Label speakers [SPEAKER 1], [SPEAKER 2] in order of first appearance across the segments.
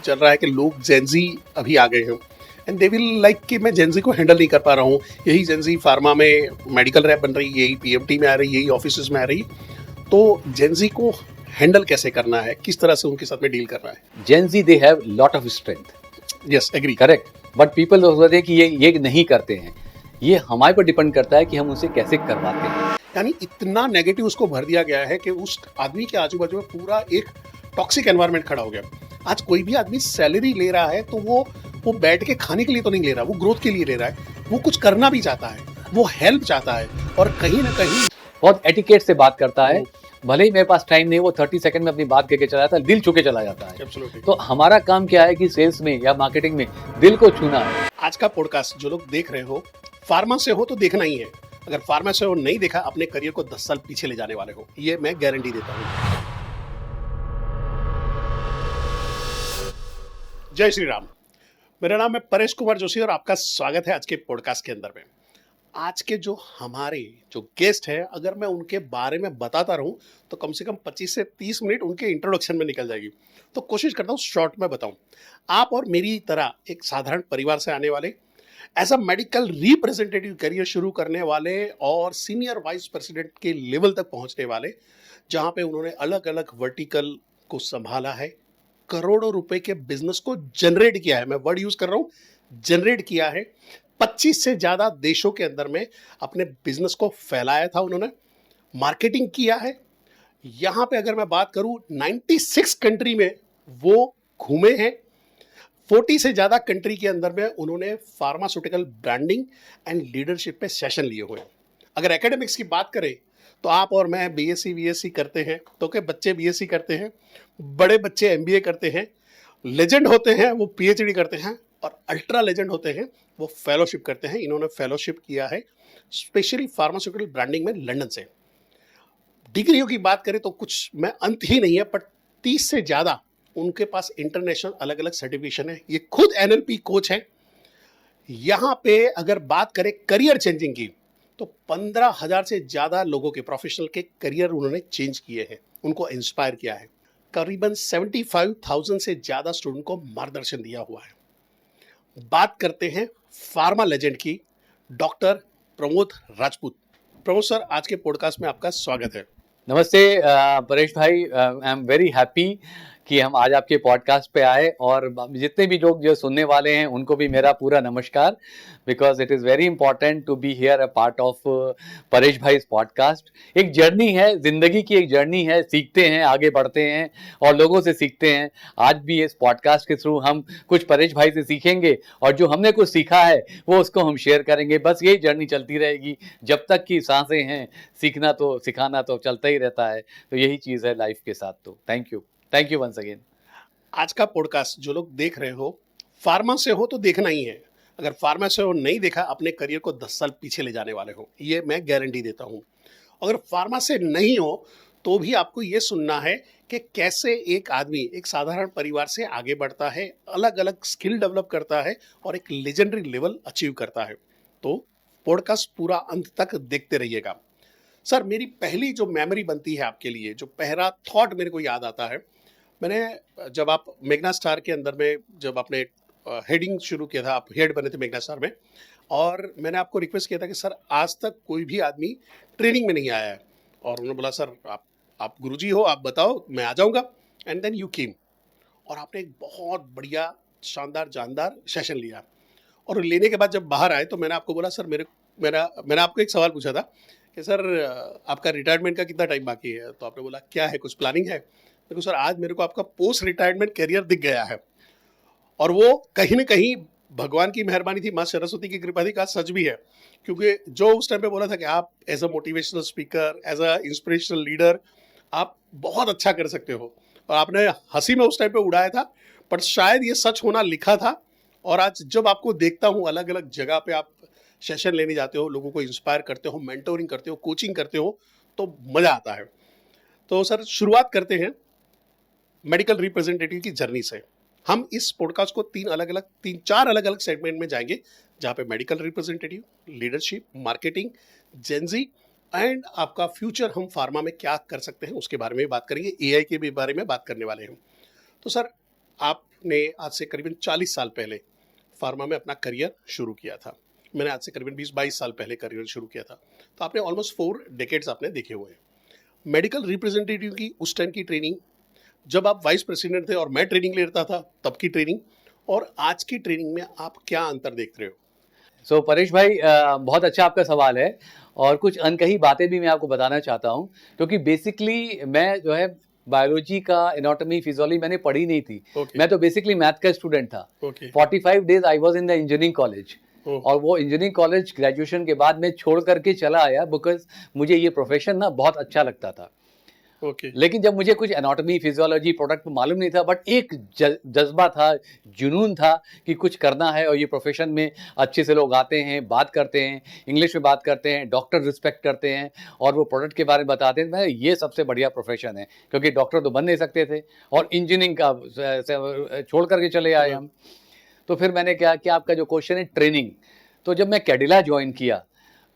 [SPEAKER 1] चल रहा है कि लोग जेनजी अभी आ गए हैं एंड दे विल लाइक कि मैं जेनजी को हैंडल नहीं कर पा रहा हूँ। यही जेनजी फार्मा में मेडिकल रैप बन रही, यही पीएमटी में आ रही, यही ऑफिस में आ रही। तो जेनजी को हैंडल कैसे करना है, किस तरह से उनके साथ में डील करना है?
[SPEAKER 2] Gen Z, they have lot of strength.
[SPEAKER 1] Yes, agree.
[SPEAKER 2] Correct, but people बोलते हैं कि ये नहीं करते हैं। ये हमारे पर डिपेंड करता है कि हम उसे कैसे करवाते हैं।
[SPEAKER 1] यानी इतना नेगेटिव उसको भर दिया गया है कि उस आदमी के आजू बाजू में पूरा एक टॉक्सिक एनवायरनमेंट खड़ा हो गया। आज कोई भी आदमी सैलरी ले रहा है तो वो बैठ के खाने के लिए तो नहीं ले रहा, वो ग्रोथ के लिए ले रहा है, वो कुछ करना भी चाहता है, वो हेल्प चाहता है और कहीं ना कहीं
[SPEAKER 2] बहुत एटिकेट से बात करता है। भले ही मेरे पास टाइम नहीं, वो 30 सेकंड में अपनी बात करके चला जाता है, दिल छू के चला जाता है।
[SPEAKER 1] Absolutely.
[SPEAKER 2] तो हमारा काम क्या है कि सेल्स में या मार्केटिंग में दिल को छूना है।
[SPEAKER 1] आज का पॉडकास्ट जो लोग देख रहे हो, फार्मा से हो तो देखना ही है। अगर फार्मा से हो नहीं देखा, अपने करियर को 10 साल पीछे ले जाने वाले हो, ये मैं गारंटी देता हूँ। जय श्री राम। मेरा नाम है परेश कुमार जोशी और आपका स्वागत है आज के पॉडकास्ट के अंदर में। आज के जो हमारे जो गेस्ट हैं, अगर मैं उनके बारे में बताता रहूं तो कम से कम 25 से 30 मिनट उनके इंट्रोडक्शन में निकल जाएगी। तो कोशिश करता हूं शॉर्ट में बताऊं। आप और मेरी तरह एक साधारण परिवार से आने वाले, as a medical representative career शुरू करने वाले और सीनियर वाइस प्रेसिडेंट के लेवल तक पहुंचने वाले, जहां पे उन्होंने अलग अलग वर्टिकल को संभाला है, करोड़ों रुपए के बिजनेस को जनरेट किया है। मैं वर्ड यूज कर रहा हूं, जनरेट किया है। 25 से ज्यादा देशों के अंदर में अपने बिजनेस को फैलाया था उन्होंने, मार्केटिंग किया है। यहां पे अगर मैं बात करूं, 96 कंट्री में वो घूमे हैं। 40 से ज्यादा कंट्री के अंदर में उन्होंने फार्मास्यूटिकल ब्रांडिंग एंड लीडरशिप पे सेशन लिए हुए हैं। अगर एकेडमिक्स की बात करें तो आप और मैं बीएससी बीएससी करते हैं, तो के बच्चे बीएससी करते हैं, बड़े बच्चे एमबीए करते हैं, लेजेंड होते हैं वो पीएचडी करते हैं और अल्ट्रा लेजेंड होते हैं वो फेलोशिप करते हैं। इन्होंने फेलोशिप किया है स्पेशली फार्मास्यूटिकल ब्रांडिंग में लंदन से। डिग्रियों की बात करें तो कुछ में अंत ही नहीं है, पर 30 से ज़्यादा उनके पास इंटरनेशनल अलग अलग सर्टिफिकेशन है। ये खुद एनएलपी कोच है। यहाँ पे अगर बात करें करियर चेंजिंग की तो 15,000 से ज़्यादा लोगों के प्रोफेशनल के करियर उन्होंने चेंज किए हैं, उनको इंस्पायर किया है। करीबन 75,000 से ज़्यादा स्टूडेंट को मार्गदर्शन दिया हुआ है। बात करते हैं फार्मा लेजेंड की, डॉक्टर प्रमोद राजपूत। प्रमोद सर, आज के पॉडकास्ट में आपका स्वागत है।
[SPEAKER 2] नमस्ते परेश भाई, आई एम वेरी हैप्पी कि हम आज आपके पॉडकास्ट पे आए, और जितने भी लोग जो सुनने वाले हैं उनको भी मेरा पूरा नमस्कार, because it is very important to be here a part of Paresh भाई पॉडकास्ट। एक जर्नी है, जिंदगी की एक जर्नी है, सीखते हैं, आगे बढ़ते हैं और लोगों से सीखते हैं। आज भी इस पॉडकास्ट के थ्रू हम कुछ परेश भाई से सीखेंगे और जो हमने कुछ सीखा है वो उसको हम शेयर करेंगे। बस यही जर्नी चलती रहेगी जब तक कि सांसें हैं, सीखना तो सिखाना तो चलता ही रहता है। तो यही चीज़ है लाइफ के साथ। तो थैंक यू वंस अगेन।
[SPEAKER 1] आज का पॉडकास्ट जो लोग देख रहे हो, फार्मा से हो तो देखना ही है। अगर फार्मा से हो नहीं देखा, अपने करियर को 10 साल पीछे ले जाने वाले हो, ये मैं गारंटी देता हूँ। अगर फार्मा से नहीं हो तो भी आपको ये सुनना है कि कैसे एक आदमी एक साधारण परिवार से आगे बढ़ता है, अलग अलग स्किल डेवलप करता है और एक लेजेंडरी लेवल अचीव करता है। तो पॉडकास्ट पूरा अंत तक देखते रहिएगा। सर, मेरी पहली जो मेमोरी बनती है आपके लिए, जो पहला थॉट मेरे को याद आता है, मैंने जब आप मेगना स्टार के अंदर में जब आपने हेडिंग शुरू किया था, आप हेड बने थे मेगना स्टार में, और मैंने आपको रिक्वेस्ट किया था कि सर आज तक कोई भी आदमी ट्रेनिंग में नहीं आया है, और उन्होंने बोला सर आप गुरुजी हो, आप बताओ, मैं आ जाऊंगा। एंड देन यू केम और आपने एक बहुत बढ़िया शानदार जानदार सेशन लिया। और लेने के बाद जब बाहर आए तो मैंने आपको बोला सर मैंने आपको एक सवाल पूछा था कि सर आपका रिटायरमेंट का कितना टाइम बाकी है? तो आपने बोला क्या है, कुछ प्लानिंग है? देखो सर, आज मेरे को आपका पोस्ट रिटायरमेंट करियर दिख गया है, और वो कहीं ना कहीं भगवान की मेहरबानी थी, माँ सरस्वती की कृपा थी, का सच भी है। क्योंकि जो उस टाइम पे बोला था कि आप as a motivational speaker, as a inspirational leader आप बहुत अच्छा कर सकते हो, और आपने हंसी में उस टाइम पे उड़ाया था, पर शायद ये सच होना लिखा था। और आज जब आपको देखता हूँ अलग अलग जगह पे आप सेशन लेने जाते हो, लोगों को इंस्पायर करते हो, मेंटोरिंग करते हो, कोचिंग करते हो, तो मज़ा आता है। तो सर, शुरुआत करते हैं मेडिकल रिप्रेजेंटेटिव की जर्नी से। हम इस पॉडकास्ट को तीन चार अलग अलग सेगमेंट में जाएंगे, जहाँ पे medical representative, leadership, marketing, Gen Z and आपका फ्यूचर, हम फार्मा में क्या कर सकते हैं उसके बारे में बात करेंगे, एआई के भी बारे में बात करने वाले हैं। तो सर, आप आपने आज से करीबन 40 साल पहले फार्मा में अपना करियर शुरू किया था। मैंने आज से करीबन 20-22 साल पहले करियर शुरू किया था। तो आपने ऑलमोस्ट 4 डेकेड्स आपने देखे हुए हैं। मेडिकल रिप्रेजेंटेटिव की उस टाइम की ट्रेनिंग, जब आप वाइस प्रेसिडेंट थे और मैं ट्रेनिंग लेता था तब की ट्रेनिंग, और आज की ट्रेनिंग में आप क्या अंतर देख रहे हो?
[SPEAKER 2] सो परेश भाई, बहुत अच्छा आपका सवाल है और कुछ अनकही बातें भी मैं आपको बताना चाहता हूँ, क्योंकि बेसिकली मैं जो है बायोलॉजी का एनाटॉमी फिजियोलॉजी मैंने पढ़ी नहीं थी।
[SPEAKER 1] Okay.
[SPEAKER 2] मैं तो बेसिकली मैथ का स्टूडेंट था।
[SPEAKER 1] Okay.
[SPEAKER 2] 45 days I was in the engineering college, और वो इंजीनियरिंग कॉलेज ग्रेजुएशन के बाद मैं छोड़ करके चला आया बिकॉज मुझे ये प्रोफेशन ना बहुत अच्छा लगता था।
[SPEAKER 1] ओके।
[SPEAKER 2] लेकिन जब मुझे कुछ एनाटॉमी फिजियोलॉजी प्रोडक्ट मालूम नहीं था, बट एक जज्बा था, जुनून था कि कुछ करना है, और ये प्रोफेशन में अच्छे से लोग आते हैं, बात करते हैं, इंग्लिश में बात करते हैं, डॉक्टर रिस्पेक्ट करते हैं और वो प्रोडक्ट के बारे में बताते हैं। मैं ये सबसे बढ़िया प्रोफेशन है, क्योंकि डॉक्टर तो बन नहीं सकते थे और इंजीनियरिंग का छोड़ करके चले आए हम। तो फिर मैंने क्या कि आपका जो क्वेश्चन है ट्रेनिंग, तो जब मैं कैडिला ज्वाइन किया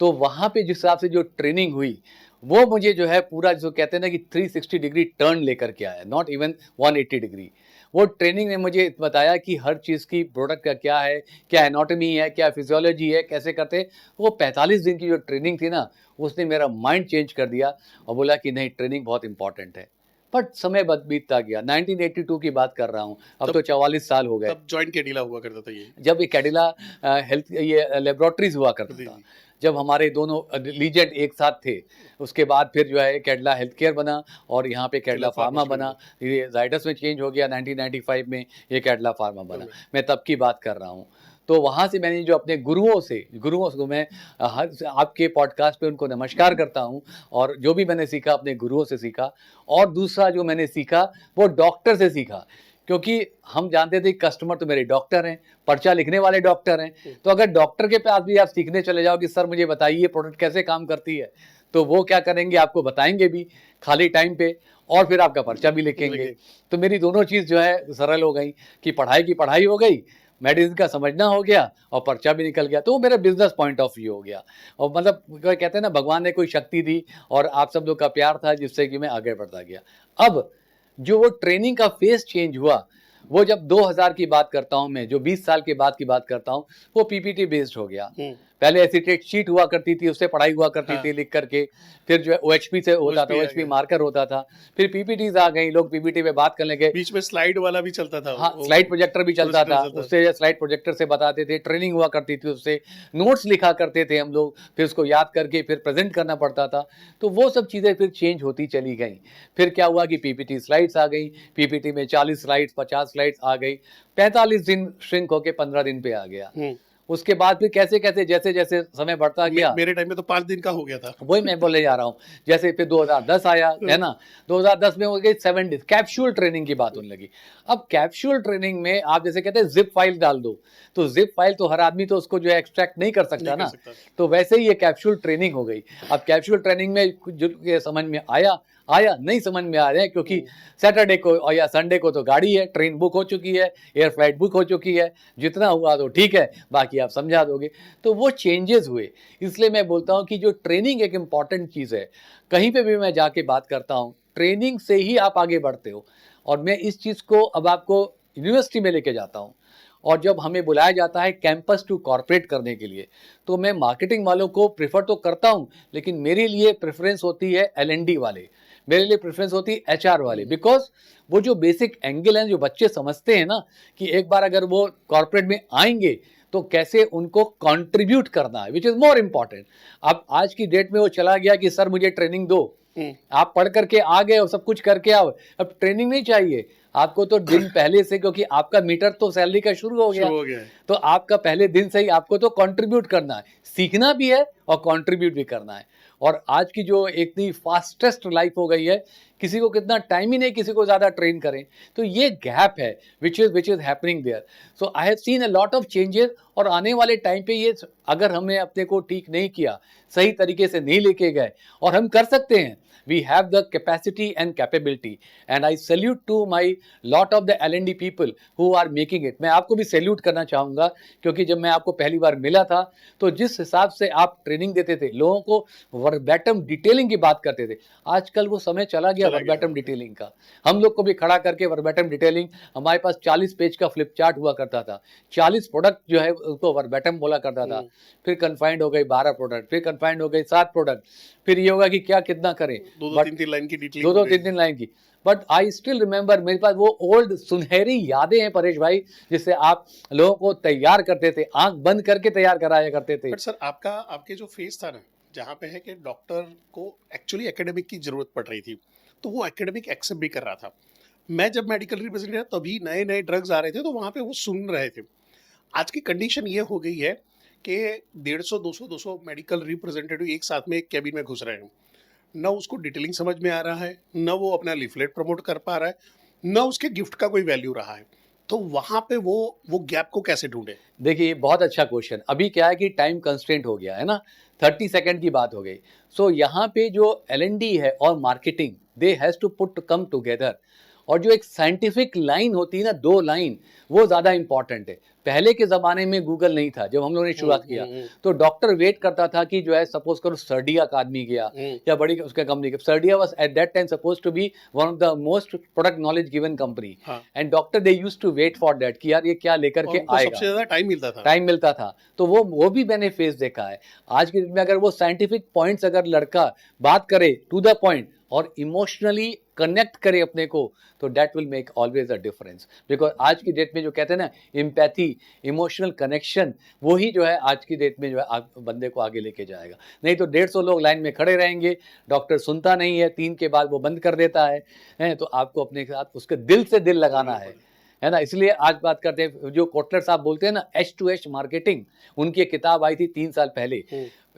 [SPEAKER 2] तो वहाँ पे जिस हिसाब से जो ट्रेनिंग हुई वो मुझे जो है पूरा जो कहते हैं ना कि 360 डिग्री टर्न लेकर के आया, नॉट इवन 180 डिग्री। वो ट्रेनिंग ने मुझे बताया कि हर चीज़ की प्रोडक्ट का क्या है, क्या एनाटॉमी है, क्या फिजियोलॉजी है, कैसे करते हैं। वो 45 दिन की जो ट्रेनिंग थी ना, उसने मेरा माइंड चेंज कर दिया और बोला कि नहीं, ट्रेनिंग बहुत इंपॉर्टेंट है। बट समय बीतता गया, 1982 की बात कर रहा हूँ, अब तो 44 साल हो गए।
[SPEAKER 1] तब जॉइन कैडिला हुआ करता था ये?
[SPEAKER 2] जब ये कैडिला हेल्थ ये लेबोरेटरीज हुआ करता था, जब हमारे दोनों लीजेंड एक साथ थे। उसके बाद फिर जो है कैडिला हेल्थ केयर बना और यहाँ पे कैडिला फार्मा बना। ये जाइडस में चेंज हो गया 1995 में, ये कैडिला फार्मा बना। मैं तब की बात कर रहा हूँ। तो वहाँ से मैंने जो अपने गुरुओं को मैं हर आपके पॉडकास्ट पे उनको नमस्कार करता हूँ, और जो भी मैंने सीखा अपने गुरुओं से सीखा। और दूसरा जो मैंने सीखा वो डॉक्टर से सीखा, क्योंकि हम जानते थे कस्टमर तो मेरे डॉक्टर हैं, पर्चा लिखने वाले डॉक्टर हैं। तो अगर डॉक्टर के पास भी आप सीखने चले जाओ कि सर मुझे बताइए प्रोडक्ट कैसे काम करती है, तो वो क्या करेंगे, आपको बताएंगे भी खाली टाइम पे, और फिर आपका पर्चा भी लिखेंगे। तो मेरी दोनों चीज़ जो है सरल हो गई कि पढ़ाई की पढ़ाई हो गई, मेडिसिन का समझना हो गया और पर्चा भी निकल गया। तो वो मेरा बिजनेस पॉइंट ऑफ व्यू हो गया। और मतलब कहते हैं ना, भगवान ने कोई शक्ति दी और आप सब लोग का प्यार था जिससे कि मैं आगे बढ़ता गया। अब जो वो ट्रेनिंग का फेस चेंज हुआ, वो जब 2000 की बात करता हूं मैं, जो 20 साल के बाद की बात करता हूं, वो पीपीटी बेस्ड हो गया। पहले एसिटेट शीट हुआ करती थी, उससे पढ़ाई हुआ करती थी लिख करके। फिर जो है ओएचपी से होता था, ओएचपी मार्कर होता था। फिर पीपीटीज आ गई, लोग पीपीटी पे बात करने लगे।
[SPEAKER 1] बीच में स्लाइड वाला भी चलता था।
[SPEAKER 2] हाँ, स्लाइड प्रोजेक्टर भी चलता था, उससे स्लाइड प्रोजेक्टर से बताते थे। ट्रेनिंग हुआ करती थी, उससे नोट्स लिखा करते थे हम लोग, फिर उसको याद करके फिर प्रेजेंट करना पड़ता था। तो वो सब चीज़ें फिर चेंज होती चली गई। फिर क्या हुआ कि पीपीटी स्लाइड्स आ गई, पीपीटी में 40 स्लाइड्स 50 स्लाइड्स आ गई। 45 दिन श्रिंक होके 15 दिन पे आ गया। उसके बाद फिर कैसे कैसे जैसे जैसे समय बढ़ता गया,
[SPEAKER 1] मेरे टाइम में तो 5 दिन का हो गया था।
[SPEAKER 2] वही मैं बोले जा रहा हूँ। जैसे फिर 2010 आया है ना, 2010 में हो गई 7 डेज कैप्सूल ट्रेनिंग की बात होने लगी। अब कैप्सूल ट्रेनिंग में आप जैसे कहते हैं जिप फाइल डाल दो, तो जिप फाइल तो हर आदमी तो उसको जो है एक्सट्रैक्ट नहीं कर सकता ना, तो वैसे ही ये कैप्सूल ट्रेनिंग हो गई। अब कैप्सूल ट्रेनिंग में कुछ जो समझ में आया नहीं समझ में आ रहा है, क्योंकि सैटरडे को और या संडे को तो गाड़ी है, ट्रेन बुक हो चुकी है, एयर फ्लाइट बुक हो चुकी है, जितना हुआ तो ठीक है, बाकी आप समझा दोगे। तो वो चेंजेस हुए। इसलिए मैं बोलता हूँ कि जो ट्रेनिंग एक इम्पॉर्टेंट चीज़ है। कहीं पे भी मैं जाके बात करता हूँ, ट्रेनिंग से ही आप आगे बढ़ते हो। और मैं इस चीज़ को अब आपको यूनिवर्सिटी में लेके जाता हूँ, और जब हमें बुलाया जाता है कैंपस टू कॉर्पोरेट करने के लिए, तो मैं मार्केटिंग वालों को प्रेफर तो करता हूँ, लेकिन मेरे लिए प्रेफरेंस होती है L&D वाले, मेरे लिए प्रेफरेंस होती है HR वाले। बिकॉज वो जो बेसिक एंगल हैं, जो बच्चे समझते हैं ना कि एक बार अगर वो कॉर्पोरेट में आएंगे तो कैसे उनको कंट्रीब्यूट करना है, विच इज मोर इम्पॉर्टेंट। अब आज की डेट में वो चला गया कि सर मुझे ट्रेनिंग दो, आप पढ़ करके आ गए हो, सब कुछ करके आओ, अब ट्रेनिंग नहीं चाहिए आपको। तो दिन पहले से, क्योंकि आपका मीटर तो सैलरी का शुरू हो गया, तो आपका पहले दिन से ही आपको तो कंट्रीब्यूट करना है, सीखना भी है और कंट्रीब्यूट भी करना है। और आज की जो इतनी फास्टेस्ट लाइफ हो गई है, किसी को कितना टाइम ही नहीं किसी को ज़्यादा ट्रेन करें, तो ये गैप है which is happening there. So I have seen a lot of changes. और आने वाले टाइम पे ये अगर हमने अपने को ठीक नहीं किया, सही तरीके से नहीं लेके गए, और हम कर सकते हैं, we have the capacity and capability, and I salute to my lot of the L&D people who are making it। मैं आपको भी सैल्यूट करना चाहूँगा, क्योंकि जब मैं आपको पहली बार मिला था तो जिस हिसाब से आप ट्रेनिंग देते थे, लोगों को वर्बैटम डिटेलिंग की बात करते थे, आजकल वो समय चला गया
[SPEAKER 1] चला गया।
[SPEAKER 2] वर्बैटम डिटेलिंग का। हम लोग को भी खड़ा करके वर्बैटम डिटेलिंग, हमारे पास 40 पेज का फ्लिप चार्ट हुआ करता था, 40 प्रोडक्ट जो है उसको वर्बैटम बोला करता था। फिर कन्फाइंड हो गई 12 प्रोडक्ट, फिर कन्फाइंड हो गई 7 प्रोडक्ट, फिर ये होगा कि क्या कितना करें,
[SPEAKER 1] दो तीन तीन लाइन की डिटेलिंग,
[SPEAKER 2] दो 3 लाइन की। बट आई स्टिल रिमेंबर, मेरे पास वो ओल्ड सुनहरी यादें हैं परेश भाई, जिससे आप लोगों को तैयार करते थे, आंख बंद करके तैयार कराया करते थे।
[SPEAKER 1] बट सर आपके जो फेस था ना, जहाँ पे है कि डॉक्टर को एक्चुअली एकेडमिक की जरूरत पड़ रही थी, तो वो एकेडमिक एक्सेप्ट भी कर रहा था। मैं जब मेडिकल रिप्रेजेंटेटिव तभी नए नए ड्रग्स आ रहे थे, तो वहाँ पे वो सुन रहे थे। आज की कंडीशन ये हो गई है कि 150 200 मेडिकल रिप्रेजेंटेटिव एक साथ में एक कैबिन में घुस रहे हैं। न उसको डिटेलिंग समझ में आ रहा है, न वो अपना लीफलेट प्रमोट कर पा रहा है, न उसके गिफ्ट का कोई वैल्यू रहा है। तो वहाँ पे वो गैप को कैसे ढूंढे?
[SPEAKER 2] देखिए बहुत अच्छा क्वेश्चन। अभी क्या है कि टाइम कंस्ट्रेंट हो गया है ना, 30 सेकंड की बात हो गई। सो यहाँ पे जो L&D है और marketing, they has to put come together. और जो एक साइंटिफिक लाइन होती है ना, 2 लाइन, वो ज़्यादा इंपॉर्टेंट है। पहले के ज़माने में गूगल नहीं था, जब हम लोगों ने शुरुआत किया, तो डॉक्टर वेट करता था कि जो है सपोज करो सर्डिया का आदमी गया या बड़ी उसके कंपनी के, सर्डिया was at that time suppose to be one of the most product knowledge given company, and doctor they used to wait for that कि यार ये क्या लेकर के आएगा।
[SPEAKER 1] सबसे ज्यादा टाइम मिलता था।
[SPEAKER 2] तो वो भी मैंने फेस देखा है। आज के दिन में अगर वो साइंटिफिक पॉइंट्स अगर लड़का बात करे टू द पॉइंट और इमोशनली कनेक्ट करे अपने को, तो that will make always a difference. Because आज की डेट में जो कहते हैं ना एम्पैथी, इमोशनल कनेक्शन, वो ही जो है आज की डेट में जो है बंदे को आगे लेके जाएगा। नहीं तो 150 लोग लाइन में खड़े रहेंगे, डॉक्टर सुनता नहीं है, 3 के बाद वो बंद कर देता है। तो आपको अपने साथ उसके दिल से दिल लगाना है ना। इसलिए आज बात करते हैं, जो कोटलर साहब बोलते हैं ना H2H मार्केटिंग, उनकी एक किताब आई थी 3 साल पहले।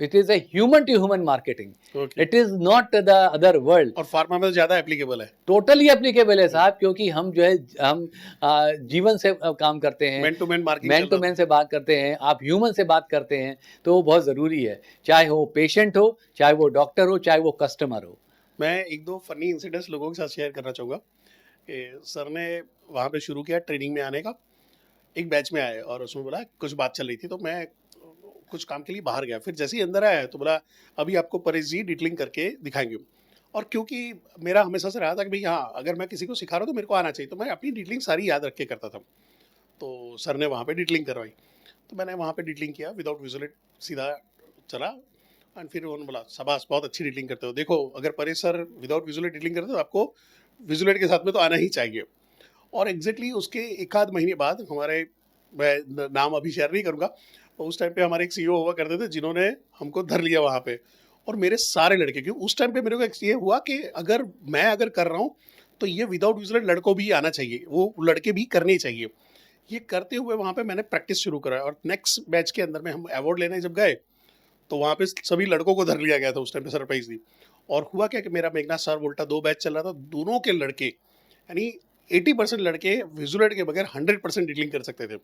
[SPEAKER 2] It is a human to human marketing, it is not the other world.
[SPEAKER 1] और फार्मा में ज्यादा एप्लीकेबल है,
[SPEAKER 2] टोटली एप्लीकेबल है साहब, क्योंकि हम जो है हम जीवन से काम करते हैं,
[SPEAKER 1] मैन टू मैन
[SPEAKER 2] से बात करते हैं, आप ह्यूमन से बात करते हैं, तो वो बहुत जरूरी है, चाहे वो पेशेंट हो, चाहे वो डॉक्टर हो, चाहे वो कस्टमर हो।
[SPEAKER 1] मैं 1-2 फनी इंसिडेंट्स लोगों के साथ शेयर करना चाहूँगा कि सर ने वहाँ पे शुरू किया ट्रेनिंग में आने का। एक बैच में आए और उसमें बोला कुछ बात चल रही थी, तो मैं कुछ काम के लिए बाहर गया। फिर जैसे ही अंदर आया तो बोला अभी आपको परेश जी डिटेलिंग करके दिखाएंगे। और क्योंकि मेरा हमेशा से रहा था कि भाई हाँ, अगर मैं किसी को सिखा रहा हूँ तो मेरे को आना चाहिए, तो मैं अपनी डिटेलिंग सारी याद रख के करता था। तो सर ने वहाँ पे डिटेलिंग करवाई, तो मैंने वहाँ पे डिटेलिंग किया विदाउट विजुलेट, सीधा चला। एंड फिर उन्होंने बोला शाबाश, बहुत अच्छी डिटेलिंग करते हो, देखो अगर परेश सर विदाउट विजुलेट डिटेलिंग करते हो तो आपको विजुलेट के साथ में तो आना ही चाहिए। और एग्जैक्टली उसके 1 आध महीने बाद हमारे, मैं नाम अभी शेयर नहीं करूँगा, उस टाइम पे हमारे एक CEO हुआ करते थे जिन्होंने हमको धर लिया वहाँ पे, और मेरे सारे लड़के, क्योंकि उस टाइम पे मेरे को ये हुआ कि अगर मैं कर रहा हूँ तो ये विदाउट विजुलेट लड़कों भी आना चाहिए, वो लड़के भी करने चाहिए। ये करते हुए वहाँ पे मैंने प्रैक्टिस शुरू करा, और नेक्स्ट बैच के अंदर में हम अवार्ड लेने जब गए तो वहाँ पे सभी लड़कों को धर लिया गया था उस टाइम पे, सरप्राइज थी। और हुआ क्या कि मेरा मेघनाथ सर उल्टा 2 बैच चल रहा था, दोनों के लड़के यानी 80% लड़के विजुलेट के बगैर 100% डिटेलिंग कर सकते थे।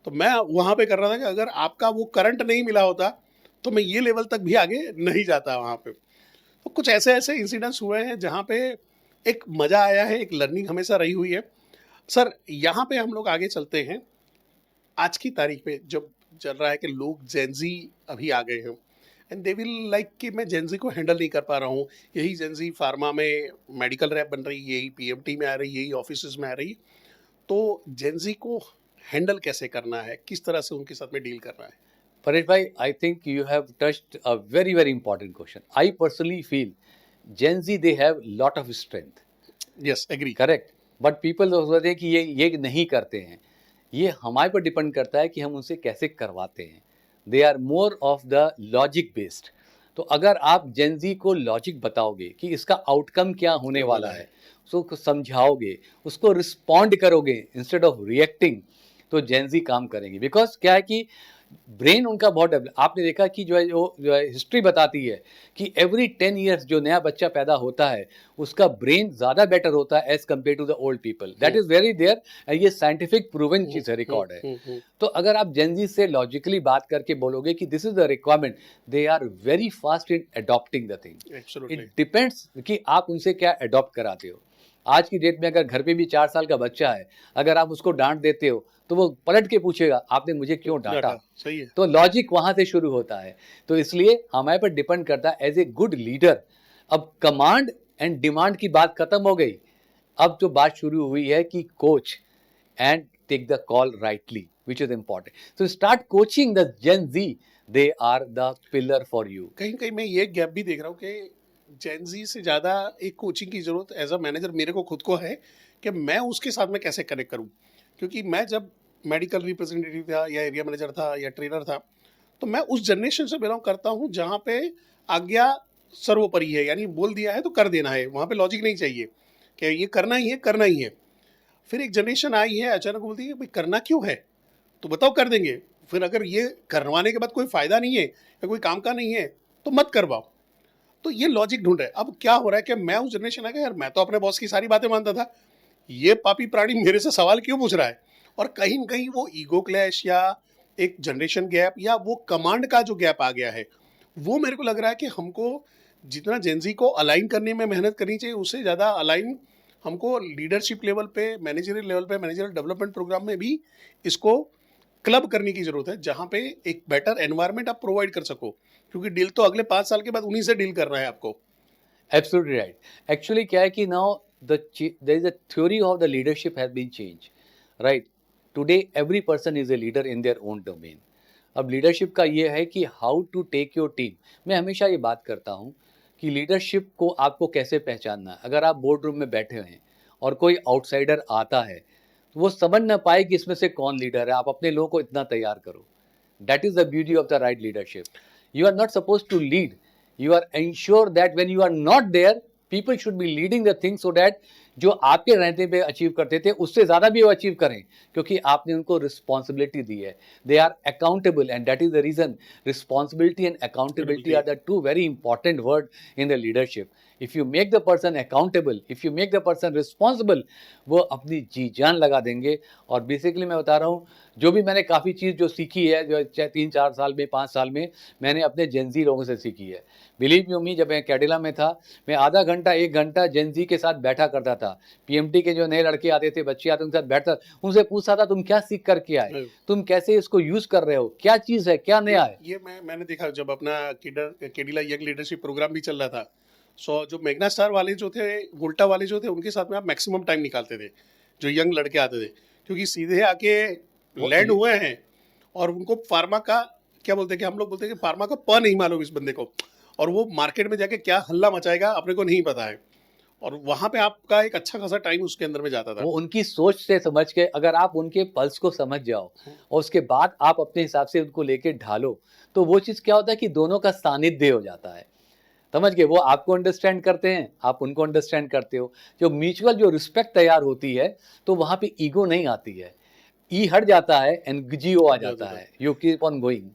[SPEAKER 1] तो मैं वहाँ पे कर रहा था कि अगर आपका वो करंट नहीं मिला होता तो मैं ये लेवल तक भी आगे नहीं जाता वहाँ पे। तो कुछ ऐसे ऐसे इंसिडेंट्स हुए हैं जहाँ पे एक मज़ा आया है, एक लर्निंग हमेशा रही हुई है। सर यहाँ पे हम लोग आगे चलते हैं, आज की तारीख पे जब चल रहा है कि लोग जेनजी अभी आ गए हैं, एंड दे विल लाइक कि मैं जेनजी को हैंडल नहीं कर पा रहा हूँ, यही जेनजी फार्मा में मेडिकल रैप बन रही, यही PMT में आ रही, यही ऑफिस में आ रही। तो जेनजी को हैंडल कैसे करना है, किस तरह से उनके साथ में डील करना है?
[SPEAKER 2] परेश भाई, I think you have touched a very very important question. I personally feel Gen Z they have lot of strength.
[SPEAKER 1] Yes, agree.
[SPEAKER 2] Correct. But people सोचते हैं कि ये नहीं करते हैं। ये हमारे पर डिपेंड करता है कि हम उनसे कैसे करवाते हैं। They are more of the logic based. तो अगर आप Gen Z को लॉजिक बताओगे कि इसका आउटकम क्या होने वाला है, उसको समझाओगे, उसको रिस्पॉन्ड करोगे इंस्टेड ऑफ रिएक्टिंग, तो Gen Z काम करेंगे। बिकॉज क्या है कि ब्रेन उनका बहुत डेवलप, आपने देखा कि जो है हिस्ट्री बताती है कि एवरी 10 ईयर्स जो नया बच्चा पैदा होता है उसका ब्रेन ज़्यादा बेटर होता है as compare to the old people. That is very there, ये साइंटिफिक प्रूवन चीज़ है, रिकॉर्ड है। तो अगर आप जेनजी से लॉजिकली बात करके बोलोगे कि this is the requirement, they are very fast in adopting the thing. It depends कि आप उनसे क्या अडॉप्ट कराते हो। आज की डेट में अगर घर पे भी 4 साल का बच्चा है, अगर आप उसको डांट देते हो तो वो पलट के पूछेगा आपने मुझे क्यों डांटा।
[SPEAKER 1] सही है।
[SPEAKER 2] तो लॉजिक वहां से शुरू होता है। तो इसलिए हमारे पर डिपेंड करता है एज ए गुड लीडर। अब कमांड एंड डिमांड की बात खत्म हो गई. अब जो बात शुरू हुई है कि coach and take the call rightly, which is important. So start coaching the Gen Z. They are the pillar for you.
[SPEAKER 1] कहीं कहीं मैं ये गैप भी देख रहा हूँ कि जेनजी से ज़्यादा एक कोचिंग की ज़रूरत एज अ मैनेजर मेरे को खुद को है कि मैं उसके साथ में कैसे कनेक्ट करूँ. क्योंकि मैं जब मेडिकल रिप्रेजेंटेटिव था या एरिया मैनेजर था या ट्रेनर था, तो मैं उस जनरेशन से बिलोंग करता हूँ जहाँ पे आज्ञा सर्वोपरि है, यानी बोल दिया है तो कर देना है, वहाँ पे लॉजिक नहीं चाहिए कि ये करना ही है, करना ही है. फिर एक जनरेशन आई है अचानक बोलती है भाई करना क्यों है, तो बताओ कर देंगे. फिर अगर ये करवाने के बाद कोई फायदा नहीं है या कोई काम का नहीं है तो मत करवाओ. तो ये लॉजिक ढूंढ रहे. अब क्या हो रहा है कि मैं उस जनरेशन आ गया, यार मैं तो अपने बॉस की सारी बातें मानता था, ये पापी प्राणी मेरे से सवाल क्यों पूछ रहा है. और कहीं न कहीं वो ईगो क्लैश या एक जनरेशन गैप या वो कमांड का जो गैप आ गया है, वो मेरे को लग रहा है कि हमको जितना जेनजी को अलाइन करने में मेहनत करनी चाहिए, उससे ज़्यादा अलाइन हमको लीडरशिप लेवल पे, मैनेजरियल लेवल पे, मैनेजरियल डेवलपमेंट प्रोग्राम में भी इसको क्लब करने की जरूरत है, जहाँ पे एक बेटर एनवायरनमेंट आप प्रोवाइड कर सको. क्योंकि डील तो अगले 5 साल के बाद उन्हीं से डील करना है आपको.
[SPEAKER 2] Absolutely right. Actually, क्या है कि now there is a theory of the leadership has been changed, right? Today every person is a leader in their own domain. अब लीडरशिप का ये है कि how to take your team. मैं हमेशा ये बात करता हूँ कि लीडरशिप को आपको कैसे पहचानना है. अगर आप बोर्ड रूम में बैठे हैं और कोई आउटसाइडर आता है तो वो समझ ना पाए कि इसमें से कौन लीडर है. आप अपने लोगों को इतना तैयार करो. That is the beauty of the right leadership. You are not supposed to lead. You are ensure that when you are not there, people should be leading the things so that जो आपके रहते पे achieve करते थे उससे ज़्यादा भी वो अचीव करें, क्योंकि आपने उनको रिस्पॉन्सिबिलिटी दी है. They are accountable and that is the reason. Responsibility and accountability are the two very important word in the leadership. If you make the person accountable, if you make the person responsible, वो अपनी जी जान लगा देंगे. और basically मैं बता रहा हूँ, जो भी मैंने काफ़ी चीज़ जो सीखी है, जो चाहे 3-4 साल में, 5 साल में, मैंने अपने जेनजी लोगों से सीखी है. बिलीव यू मी, जब मैं कैडिला में था, मैं आधा घंटा 1 घंटा जेनजी के साथ बैठा करता था. पीएमटी के जो नए लड़के आते थे, बच्चे आते, उनके साथ बैठता, उनसे पूछता था तुम क्या सीख करके आए, तुम कैसे इसको यूज़ कर रहे हो, क्या चीज़ है, क्या नया है.
[SPEAKER 1] ये मैंने देखा जब अपना केडिला यंग लीडरशिप प्रोग्राम भी चल रहा था. सो जो मैग्ना स्टार वाले जो थे, वोल्टा वाले जो थे, उनके साथ में आप मैक्सिमम टाइम निकालते थे जो यंग लड़के आते थे, क्योंकि सीधे आके लैंड हुए हैं और उनको फार्मा का क्या बोलते हैं कि हम लोग बोलते हैं कि फार्मा का प नहीं मालूम इस बंदे को, और वो मार्केट में जाके क्या हल्ला मचाएगा अपने को नहीं पता है. और वहां पे आपका एक अच्छा खासा टाइम उसके अंदर में जाता था.
[SPEAKER 2] वो उनकी सोच से समझ के, अगर आप उनके पल्स को समझ जाओ और उसके बाद आप अपने हिसाब से उनको लेके ढालो, तो वो चीज़ क्या होता है कि दोनों का सानिध्य हो जाता है. समझ गए. वो आपको अंडरस्टैंड करते हैं, आप उनको अंडरस्टैंड करते हो. जो म्यूचुअल जो रिस्पेक्ट तैयार होती है, तो वहाँ पे ईगो नहीं आती है. ई हट जाता है एंड जीओ आ जाता है. You keep on going.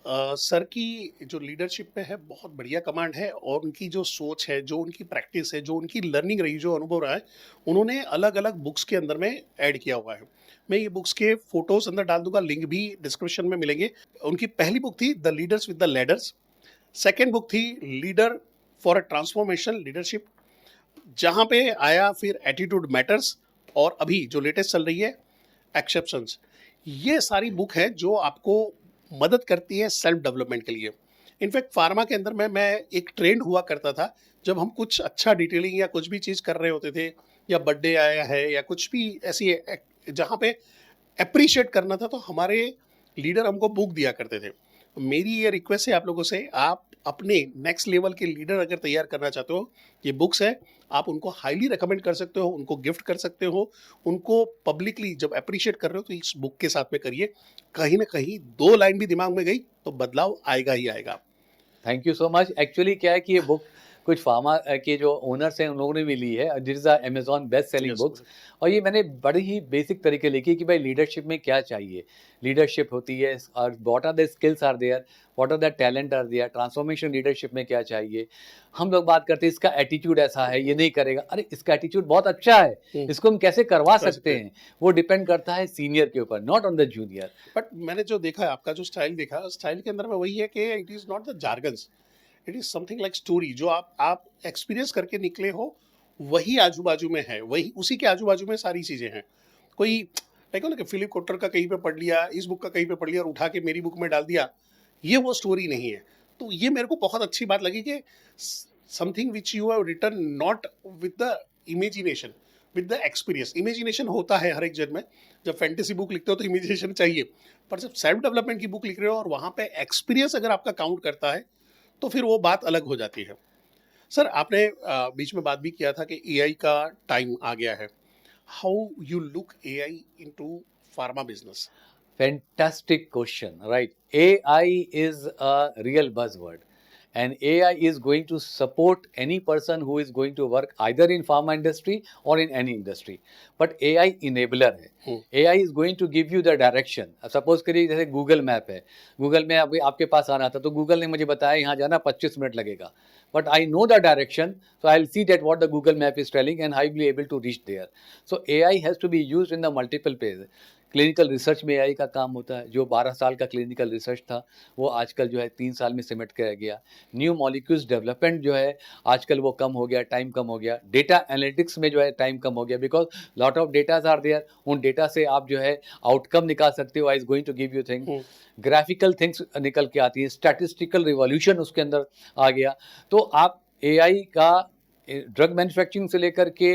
[SPEAKER 1] Sir की जो लीडरशिप पे है बहुत बढ़िया कमांड है, और उनकी जो सोच है, जो उनकी प्रैक्टिस है, जो उनकी लर्निंग रही, जो अनुभव रहा है, उन्होंने अलग अलग बुक्स के अंदर में ऐड किया हुआ है. मैं ये बुक्स के फोटोज अंदर डाल दूंगा, लिंक भी डिस्क्रिप्शन में मिलेंगे. उनकी पहली बुक थी the leaders with the ladders. Second book थी leader for a transformation leadership, जहाँ पे आया फिर एटीट्यूड मैटर्स, और अभी जो लेटेस्ट चल रही है एक्सेप्शंस. ये सारी बुक है जो आपको मदद करती है सेल्फ डेवलपमेंट के लिए. इनफैक्ट फार्मा के अंदर में मैं एक ट्रेंड हुआ करता था, जब हम कुछ अच्छा डिटेलिंग या कुछ भी चीज़ कर रहे होते थे, या बर्थडे आया है या कुछ भी ऐसी जहाँ पे अप्रिशिएट करना था, तो हमारे लीडर हमको बुक दिया करते थे. मेरी ये रिक्वेस्ट है आप लोगों से, आप अपने नेक्स्ट लेवल के लीडर अगर तैयार करना चाहते हो, ये बुक्स है, आप उनको हाईली रेकमेंड कर सकते हो, उनको गिफ्ट कर सकते हो. उनको पब्लिकली जब अप्रिशिएट कर रहे हो तो इस बुक के साथ में करिए. कहीं ना कहीं 2 लाइन भी दिमाग में गई तो बदलाव आएगा ही आएगा.
[SPEAKER 2] Thank you so much. Actually क्या है कि ये बुक कुछ फार्मा के जो ओनर्स हैं उन लोगों ने भी ली है. This is Amazon best selling books. और ये मैंने बड़े ही बेसिक तरीके लिखी कि भाई लीडरशिप में क्या चाहिए. लीडरशिप होती है और what are the skills are there, what are the talent are there. Transformation leadership में क्या चाहिए. हम लोग बात करते हैं इसका एटीट्यूड ऐसा है, ये नहीं करेगा. अरे इसका एटीट्यूड बहुत अच्छा है, इसको हम कैसे करवा सकते हैं. वो डिपेंड करता है सीनियर के ऊपर, not on the junior.
[SPEAKER 1] But मैंने जो देखा, आपका जो स्टाइल देखा, स्टाइल के अंदर में वही है कि it is not the jargons, it is something like story. जो आप एक्सपीरियंस करके निकले हो, वही आजू बाजू में है, वही उसी के आजू बाजू में सारी चीज़ें हैं. कोई देखो ना कि फिलिप कोटर का कहीं पे पढ़ लिया, इस बुक का कहीं पे पढ़ लिया और उठा के मेरी बुक में डाल दिया, ये वो स्टोरी नहीं है. तो ये मेरे को बहुत अच्छी बात लगी कि something which you have written not with the imagination, with the experience. Imagination होता है हर एक जन में, जब फैंटेसी बुक लिखते हो तो इमेजिनेशन चाहिए, पर जब सेल्फ डेवलपमेंट की बुक लिख रहे हो और वहाँ पे एक्सपीरियंस अगर आपका काउंट करता है तो फिर वो बात अलग हो जाती है। सर, आपने बीच में बात भी किया था कि एआई का टाइम आ गया है। How you look AI into pharma business?
[SPEAKER 2] Fantastic question, right? AI is a real buzzword, and AI is going to support any person who is going to work either in pharma industry or in any industry. But AI enabler है. AI is going to give you the direction. अब suppose करिए जैसे Google map है, Google में अभी आपके पास आना था तो गूगल ने मुझे बताया यहाँ जाना 25 मिनट लगेगा, but I know the direction, so I'll see that what the Google map is telling and I will be able to reach there. So AI has to be used in the multiple ways. Clinical research में AI का काम होता है, जो 12 साल का clinical research था वो आजकल जो है 3 साल में सिमट के रह गया। न्यू मॉलिक्यूल्स डेवलपमेंट जो है आजकल वो कम हो गया, टाइम कम हो गया। डेटा एनालिटिक्स में जो है टाइम कम हो गया, because lot of datas are there. उन डेटा से आप जो है आउटकम निकाल सकते हो। I is going to give you thing, graphical things निकल के आती हैं, स्टैटिस्टिकल रिवॉल्यूशन उसके अंदर आ गया। तो आप एआई का ड्रग मैन्युफैक्चरिंग से लेकर के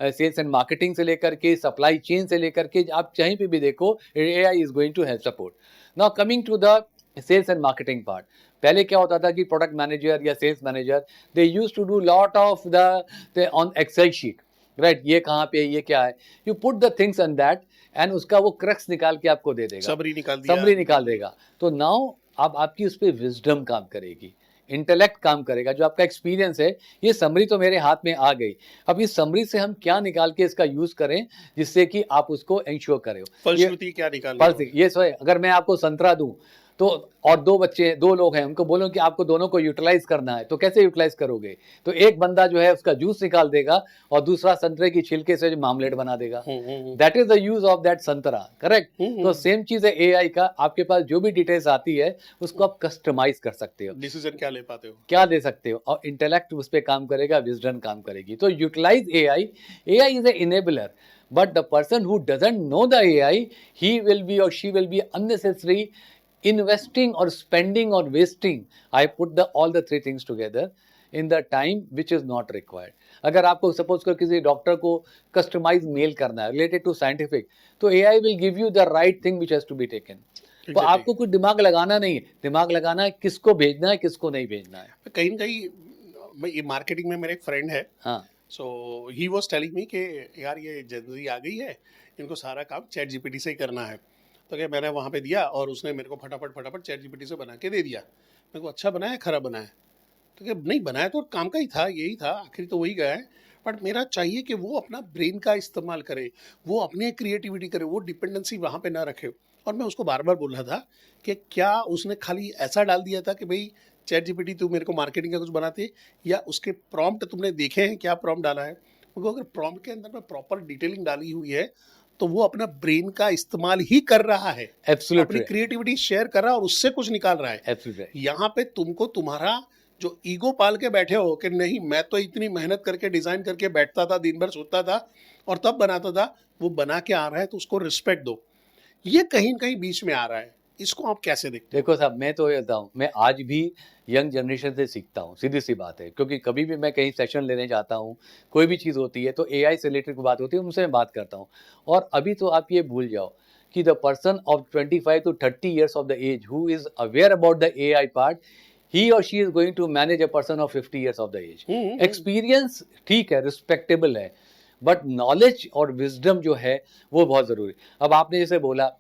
[SPEAKER 2] सेल्स एंड मार्केटिंग से लेकर के सप्लाई चेन से लेकर के आप कहीं पे भी देखो AI is going to help support. Now coming to the sales and marketing part, पहले क्या होता था कि प्रोडक्ट मैनेजर या sales manager they used to do lot of the on Excel sheet, right? ये कहाँ पे, ये क्या है, you put the things on that and उसका वो क्रक्स निकाल के आपको दे देगा, समरी निकाल देगा। तो नाउ अब आपकी उस पर विजडम काम करेगी, इंटेलेक्ट काम करेगा, जो आपका एक्सपीरियंस है। ये समरी तो मेरे हाथ में आ गई, अब इस समरी से हम क्या निकाल के इसका यूज करें जिससे कि आप उसको इंश्योर करें।
[SPEAKER 1] फलश्रुति क्या निकालनी?
[SPEAKER 2] ये सो है, अगर मैं आपको संतरा दूं तो और दो लोग हैं, उनको बोलो कि आपको दोनों को यूटिलाइज करना है, तो कैसे यूटिलाइज करोगे? तो एक बंदा जो है उसका जूस निकाल देगा और दूसरा संतरे की छिलके से मामलेट बना देगा। That is the use of that संतरा, करेक्ट? तो सेम चीज है एआई का, आपके पास जो भी डिटेल्स आती है उसको आप कस्टमाइज कर सकते हो,
[SPEAKER 1] डिसीजन क्या ले पाते हो,
[SPEAKER 2] क्या दे सकते हो, और इंटेलेक्ट उस पर काम करेगा, विजडम काम करेगी। तो utilize AI, AI is a enabler, but the person who doesn't know the AI, he will be or she will be unnecessary investing or spending or wasting. I put all the three things together in the time which is not required. अगर आपको suppose कर किसी doctor को customise mail करना है related to scientific, तो AI will give you the right thing which has to be taken. तो आपको कुछ दिमाग लगाना नहीं है, दिमाग लगाना है किसको भेजना है किसको नहीं भेजना है।
[SPEAKER 1] कहीं ना कहीं ये मार्केटिंग में मेरे एक फ्रेंड है,
[SPEAKER 2] हाँ,
[SPEAKER 1] सो ही वाज टेलिंग मी कि यार ये जनवरी आ गई है, इनको सारा काम चैट जीपीटी से ही करना है। तो क्या मैंने वहाँ पे दिया और उसने मेरे को फटाफट चैट जीपीटी से बना के दे दिया। मेरे को अच्छा बनाया खराब बनाया? तो क्या नहीं बनाया तो काम का ही था, यही था, आखिर तो वही गया है। बट मेरा चाहिए कि वो अपना ब्रेन का इस्तेमाल करे, वो अपनी क्रिएटिविटी करे, वो डिपेंडेंसी वहाँ पे ना रखे। और मैं उसको बार बार बोल रहा था कि क्या उसने खाली ऐसा डाल दिया था कि भाई चैट जीपीटी तू मेरे को मार्केटिंग का कुछ बनाते, या उसके प्रॉम्प्ट तुमने देखे हैं क्या प्रॉम्प्ट डाला है? क्योंकि अगर प्रॉम्प्ट के अंदर में प्रॉपर डिटेलिंग डाली हुई है तो वो अपना ब्रेन का इस्तेमाल ही कर रहा है, अपनी क्रिएटिविटी शेयर कर रहा है और उससे कुछ निकाल रहा है। यहाँ पे तुमको तुम्हारा जो ईगो पाल के बैठे हो कि नहीं मैं तो इतनी मेहनत करके डिजाइन करके बैठता था, दिन भर सोता था और तब बनाता था, वो बना के आ रहा है तो उसको रिस्पेक्ट दो। ये कहीं न कहीं बीच में आ रहा है, इसको आप कैसे देखते?
[SPEAKER 2] देखो साहब, मैं तो ये बताऊँ, मैं आज भी यंग जनरेशन से सीखता हूँ, सीधी सी बात है। क्योंकि कभी भी मैं कहीं सेशन लेने जाता हूँ, कोई भी चीज़ होती है तो एआई से रिलेटेड बात होती है, उनसे मैं बात करता हूँ। और अभी तो आप ये भूल जाओ कि the person of 25 to 30 years of the age who is aware about the AI part, he और she is going to manage a person of 50 years of the age. Experience ठीक है, रिस्पेक्टेबल है, बट नॉलेज और wisdom जो है वो बहुत ज़रूरी। अब आपने जैसे बोला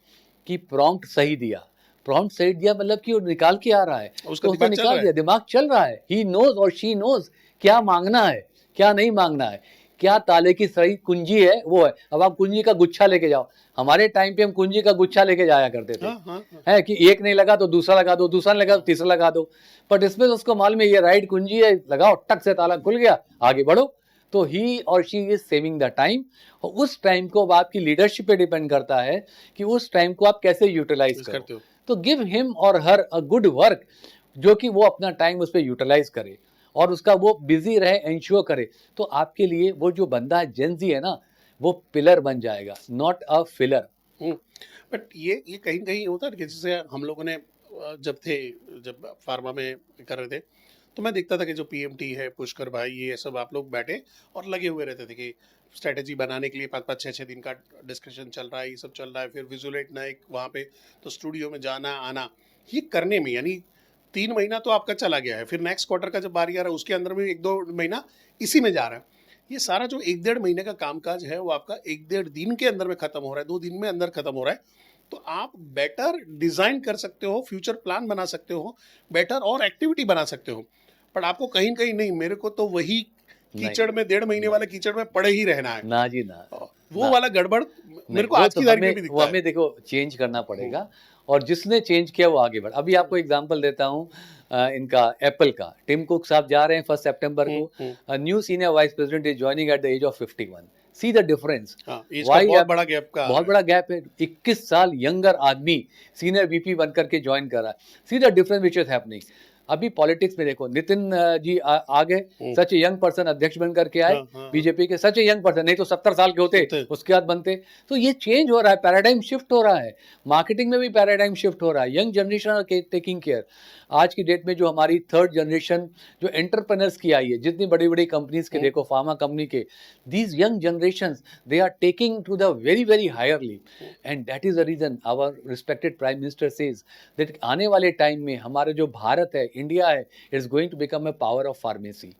[SPEAKER 2] कि प्रॉम्प्ट सही दिया, प्रॉम्प्ट सही दिया मतलब कि वो निकाल के आ रहा है,
[SPEAKER 1] उसका
[SPEAKER 2] तो निकाल दिया, दिमाग चल रहा है। ही नोज और शी नोज क्या मांगना है क्या नहीं मांगना है, क्या ताले की सही कुंजी है वो है। अब आप कुंजी का गुच्छा लेके जाओ, हमारे टाइम पे हम कुंजी का गुच्छा लेके जाया करते थे। है कि एक नहीं लगा तो दूसरा लगा दो, दूसरा लगा तो तीसरा लगा दो, बट इसमें तो उसको मालूम है ये राइट कुंजी है, लगाओ टक से ताला खुल गया, आगे बढ़ो। तो ही और she is saving the time, और उस टाइम को अब आपकी लीडरशिप पे डिपेंड करता है कि उस टाइम को आप कैसे यूटिलाइज करते हो। तो गिव हिम और हर अ गुड वर्क, जो कि वो अपना टाइम उस पर यूटिलाइज करे और उसका वो बिजी रहे, इंश्योर करे। तो आपके लिए वो जो बंदा जेंजी है ना, वो पिलर बन जाएगा, नॉट अ फिलर।
[SPEAKER 1] बट ये कहीं कहीं होता है कि जैसे हम लोगों ने जब फार्मा में कर रहे थे तो मैं देखता था कि जो पीएमटी है, पुष्कर भाई, ये सब आप लोग बैठे और लगे हुए रहते थे कि स्ट्रेटेजी बनाने के लिए 5-5 6-6 दिन का डिस्कशन चल रहा है, ये सब चल रहा है, फिर विजुलेट ना एक वहाँ पे तो स्टूडियो में जाना आना, ये करने में यानी 3 महीना तो आपका चला गया है, फिर नेक्स्ट क्वार्टर का जब बारी आ रहा है उसके अंदर में 1-2 महीना इसी में जा रहा है। ये सारा जो 1-1.5 महीने का कामकाज है वो आपका 1-1.5 दिन के अंदर में खत्म हो रहा है, 2 दिन में अंदर खत्म हो रहा है। तो आप बेटर डिजाइन कर सकते हो, फ्यूचर प्लान बना सकते हो, बेटर और एक्टिविटी बना सकते हो, पर आपको कहीं न कहीं नहीं, मेरे को तो वही कीचड़ में 1.5 महीने वाले कीचड़ में पड़े ही रहना है।
[SPEAKER 2] ना जी ना,
[SPEAKER 1] वो वाला गड़बड़ मेरे को आज की तारीख में भी दिखता है।
[SPEAKER 2] हमें देखो चेंज करना पड़ेगा, और जिसने चेंज किया वो आगे बढ़। अभी आपको एग्जांपल देता हूँ इनका एप्पल का, टिम कुक साहब जा रहे हैं 1 सितंबर को, new senior vice president is joining at the age of 51। See the difference,
[SPEAKER 1] बहुत बड़ा गैप का,
[SPEAKER 2] बहुत बड़ा गैप है। 21 साल यंगर आदमी सीनियर वीपी बनकर के ज्वाइन कर रहा है। सी the difference which is happening. अभी पॉलिटिक्स में देखो, नितिन जी आ गए, सच ए यंग पर्सन अध्यक्ष बन करके आए बीजेपी के, सच ए यंग पर्सन, नहीं तो 70 साल के होते उसके बाद बनते। तो ये चेंज हो रहा है, पैराडाइम शिफ्ट हो रहा है, मार्केटिंग में भी पैराडाइम शिफ्ट हो रहा है। Young generation taking care. आज की डेट में जो हमारी थर्ड जनरेशन जो एंटरप्रेन्योर्स की आई है, जितनी बड़ी बड़ी कंपनीज के देखो, फार्मा कंपनी के, these young generation they are taking to the very very higher leap, and that is the reason our respected prime minister says that आने वाले टाइम में हमारे जो भारत है, इंडिया है, it's going to become a power of pharmacy.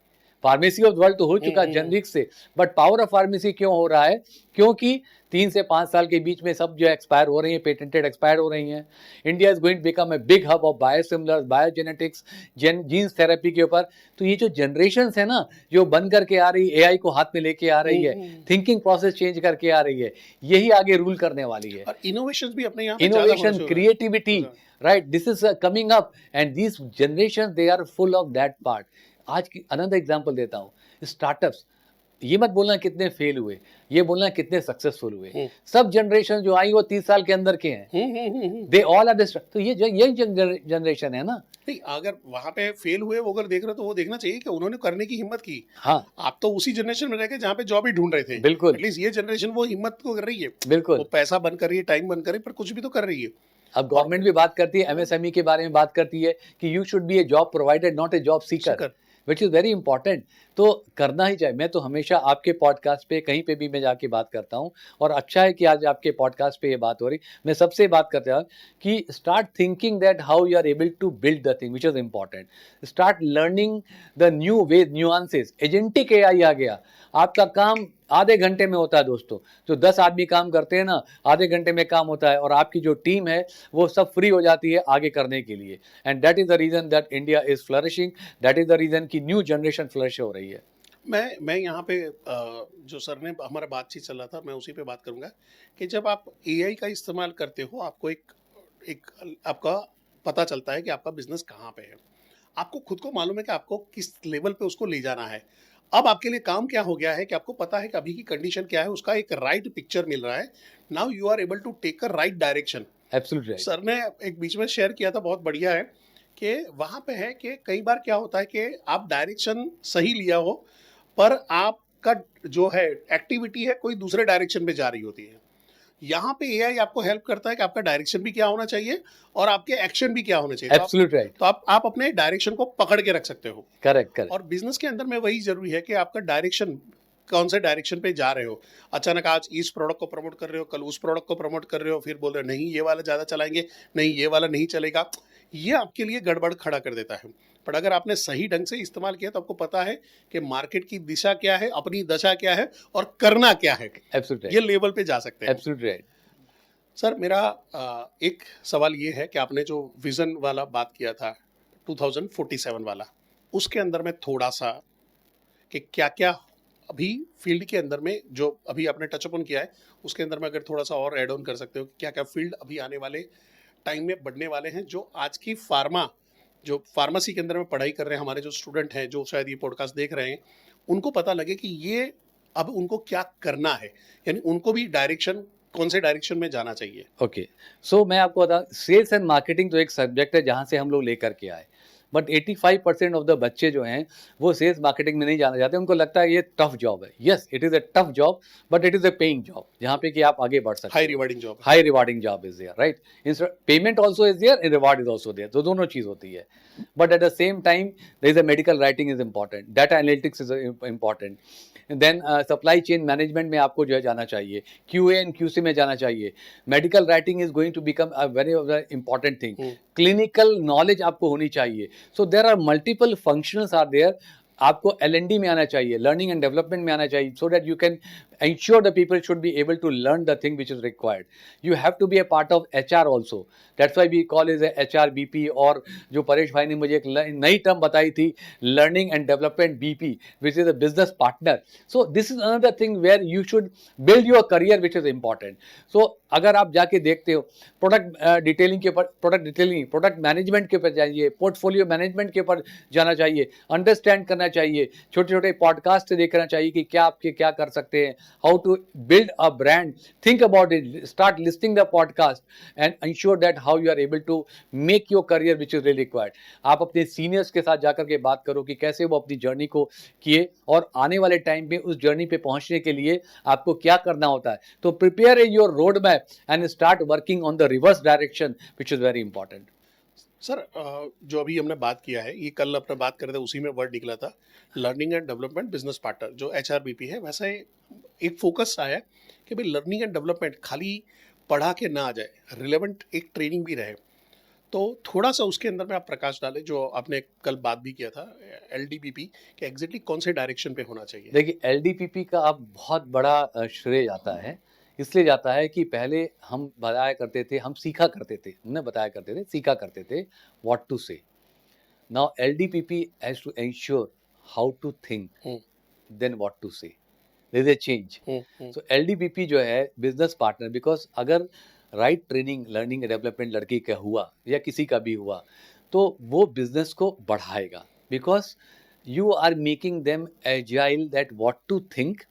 [SPEAKER 2] Pharmacy of world तो हो चुका जेनरिक से, बट पावर ऑफ फार्मेसी क्यों हो रहा है? क्योंकि 3 से 5 साल के बीच में सब जो एक्सपायर हो रही है, पेटेंटेड एक्सपायर हो रही हैं। India is going to become a big hub of biosimilars, biogenetics, genes therapy के ऊपर। तो ये जो जनरेशन है ना, जो बन करके आ रही, एआई को हाथ में लेके आ रही है, थिंकिंग प्रोसेस चेंज करके आ रही है, यही आगे रूल करने वाली है।
[SPEAKER 1] और इनोवेशन भी अपने यहाँ,
[SPEAKER 2] innovation, creativity, right, this is coming up, and this generation they are full of that part. आज की अनदर एग्जांपल देता हूँ, स्टार्टअप्स। ये मत बोलना कितने फेल हुए, ये बोलना कितने सक्सेसफुल हुए। सब जनरेशन जो आई वो 30 साल के अंदर के हैं, दे ऑल आर दिस। तो ये यंग जनरेशन है ना।
[SPEAKER 1] नहीं, अगर वहां पे फेल हुए वो अगर देख रहे हो तो वो देखना चाहिए कि उन्होंने करने की हिम्मत की।
[SPEAKER 2] हाँ,
[SPEAKER 1] आप तो उसी जनरेशन में रह गए जहाँ पे जॉब ही ढूंढ रहे थे।
[SPEAKER 2] बिल्कुल,
[SPEAKER 1] एटलीस्ट ये जनरेशन वो हिम्मत को कर रही है,
[SPEAKER 2] बिल्कुल,
[SPEAKER 1] वो पैसा बन कर रही है, टाइम बन कर रही है, पर कुछ भी तो कर रही है।
[SPEAKER 2] अब गवर्नमेंट भी बात करती है, एमएसएमई के बारे में बात करती है कि you should be A job provider, not a job seeker, which is very important. तो करना ही चाहिए। मैं तो हमेशा आपके पॉडकास्ट पे कहीं पे भी मैं जाके बात करता हूँ, और अच्छा है कि आज आपके पॉडकास्ट पे ये बात हो रही। मैं सबसे बात करता हूँ कि start thinking that how you are able to build the thing which is important. Start learning the new way, nuances. Agentic AI आ गया, आपका काम आधे घंटे में होता है दोस्तों। जो 10 आदमी काम करते हैं ना, आधे घंटे में काम होता है, और आपकी जो टीम है वो सब फ्री हो जाती है आगे करने के लिए। And that is the reason that India is flourishing, that is the reason की न्यू जनरेशन फ्लरिश हो रही है।
[SPEAKER 1] मैं यहाँ पे जो सर ने हमारा बातचीत चल रहा था, मैं उसी पे बात करूंगा कि जब आप एआई का इस्तेमाल करते हो, आपको एक आपका पता चलता है कि आपका बिजनेस कहाँ पे है, आपको खुद को मालूम है कि आपको किस लेवल पे उसको ले जाना है। अब आपके लिए काम क्या हो गया है कि आपको पता है कि अभी की कंडीशन क्या है, उसका एक राइट पिक्चर मिल रहा है। Now you are able to take a right direction.
[SPEAKER 2] Absolutely right.
[SPEAKER 1] Sir ने एक बीच में शेयर किया था, बहुत बढ़िया है कि वहाँ पे है कि कई बार क्या होता है कि आप डायरेक्शन सही लिया हो, पर आपका जो है एक्टिविटी है कोई दूसरे डायरेक्शन में जा रही होती है। यहाँ पे एआई आपको हेल्प करता है कि आपका डायरेक्शन भी क्या होना चाहिए और आपके एक्शन भी क्या होने चाहिए।
[SPEAKER 2] Absolutely right.
[SPEAKER 1] तो आप अपने डायरेक्शन को पकड़ के रख सकते हो।
[SPEAKER 2] Correct correct.
[SPEAKER 1] और बिजनेस के अंदर में वही जरूरी है कि आपका डायरेक्शन कौन से डायरेक्शन पे जा रहे हो। अचानक आज इस प्रोडक्ट को प्रमोट कर रहे हो, कल उस प्रोडक्ट को प्रमोट कर रहे हो, फिर बोल रहे हो नहीं ये वाला ज़्यादा चलाएंगे, नहीं ये वाला नहीं चलेगा। ये आपके लिए गड़बड़ खड़ा कर देता है। पर अगर आपने सही ढंग से इस्तेमाल किया तो आपको पता है कि मार्केट की दिशा क्या है, अपनी दशा क्या है और करना क्या है।
[SPEAKER 2] एब्सोल्युटली
[SPEAKER 1] ये लेवल पे जा सकते हैं।
[SPEAKER 2] Absolutely right.
[SPEAKER 1] सर मेरा एक सवाल ये है कि आपने जो विजन वाला बात किया था 2047 वाला, उसके अंदर में थोड़ा सा कि क्या क्या अभी फील्ड के अंदर में जो अभी आपने टच अपन किया है, उसके अंदर में अगर थोड़ा सा और ऐड ऑन कर सकते हो, क्या क्या फील्ड अभी आने वाले टाइम में बढ़ने वाले हैं, जो आज की जो फार्मेसी के अंदर में पढ़ाई कर रहे हैं हमारे जो स्टूडेंट हैं, जो शायद ये पॉडकास्ट देख रहे हैं, उनको पता लगे कि ये अब उनको क्या करना है, यानी उनको भी डायरेक्शन कौन से डायरेक्शन में जाना चाहिए।
[SPEAKER 2] ओके, सो मैं आपको बता, सेल्स एंड मार्केटिंग तो एक सब्जेक्ट है जहाँ से हम लोग लेकर के आए। बट 85% ऑफ द बच्चे जो हैं वो सेल्स मार्केटिंग में नहीं जाना चाहते, उनको लगता है ये टफ जॉब है. Yes, it is a tough job, but it is a paying job जहाँ पे कि आप आगे बढ़ सकते
[SPEAKER 1] हाई
[SPEAKER 2] हो.
[SPEAKER 1] Rewarding job.
[SPEAKER 2] High rewarding job is there, right. Payment also is there and reward is also there, तो दोनों चीज़ होती है. But at the same time there is a medical writing is important, data analytics is important. Then supply chain management में आपको जो है जाना चाहिए, QA एंड QC में जाना चाहिए. Medical writing is going to become a very important thing. Clinical knowledge आपको होनी चाहिए. So there are multiple functionals are there. आपको L&D में आना चाहिए, लर्निंग एंड डेवलपमेंट में आना चाहिए, so that you can ensure the people should be able to learn the thing which is required. You have to be a part of HR also. That's why we call it a HR BP. और जो परेश भाई ने मुझे एक नई term बताई थी, learning and development BP, which is a business partner. So this is another thing where you should build your career, which is important. So अगर आप जाके देखते हो प्रोडक्ट डिटेलिंग के ऊपर, प्रोडक्ट मैनेजमेंट के ऊपर जाइए, पोर्टफोलियो मैनेजमेंट के ऊपर जाना चाहिए, अंडरस्टैंड करना चाहिए, छोटे छोटे पॉडकास्ट देखना चाहिए कि क्या आपके क्या कर सकते हैं, how to build a brand. Think about it, start listening the podcast and ensure that how you are able to make your career which is really required. आप अपने सीनियर्स के साथ जाकर के बात करो कि कैसे वो अपनी जर्नी को किए और आने वाले टाइम पे उस जर्नी पे पहुंचने के लिए आपको क्या करना होता है. तो prepare your road map and start working on the reverse direction which is very important.
[SPEAKER 1] Sir, जो अभी हमने बात किया है, ये कल अपने बात कर रहे थे, उसी में वर्ड निकला था learning and development business partner, जो HRBP है. वैसे एक फोकस आया कि भाई लर्निंग एंड डेवलपमेंट खाली पढ़ा के ना आ जाए, रिलेवेंट एक ट्रेनिंग भी रहे. तो थोड़ा सा उसके अंदर में आप प्रकाश डालें, जो आपने कल बात भी किया था LDPP, कि एग्जैक्टली कौन से डायरेक्शन पे होना चाहिए.
[SPEAKER 2] देखिए, LDPP का अब बहुत बड़ा श्रेय जाता है, इसलिए जाता है कि पहले हम बताया करते थे, हम सीखा करते थे, हमने बताया करते थे, सीखा करते थे what to say. Now LDPP has to ensure how to think then what to say. There is a change. So LDPP जो है बिजनेस पार्टनर, बिकॉज अगर राइट ट्रेनिंग, लर्निंग डेवलपमेंट लड़की का हुआ या किसी का भी हुआ, तो वो बिजनेस को बढ़ाएगा, because you are making them agile that what to think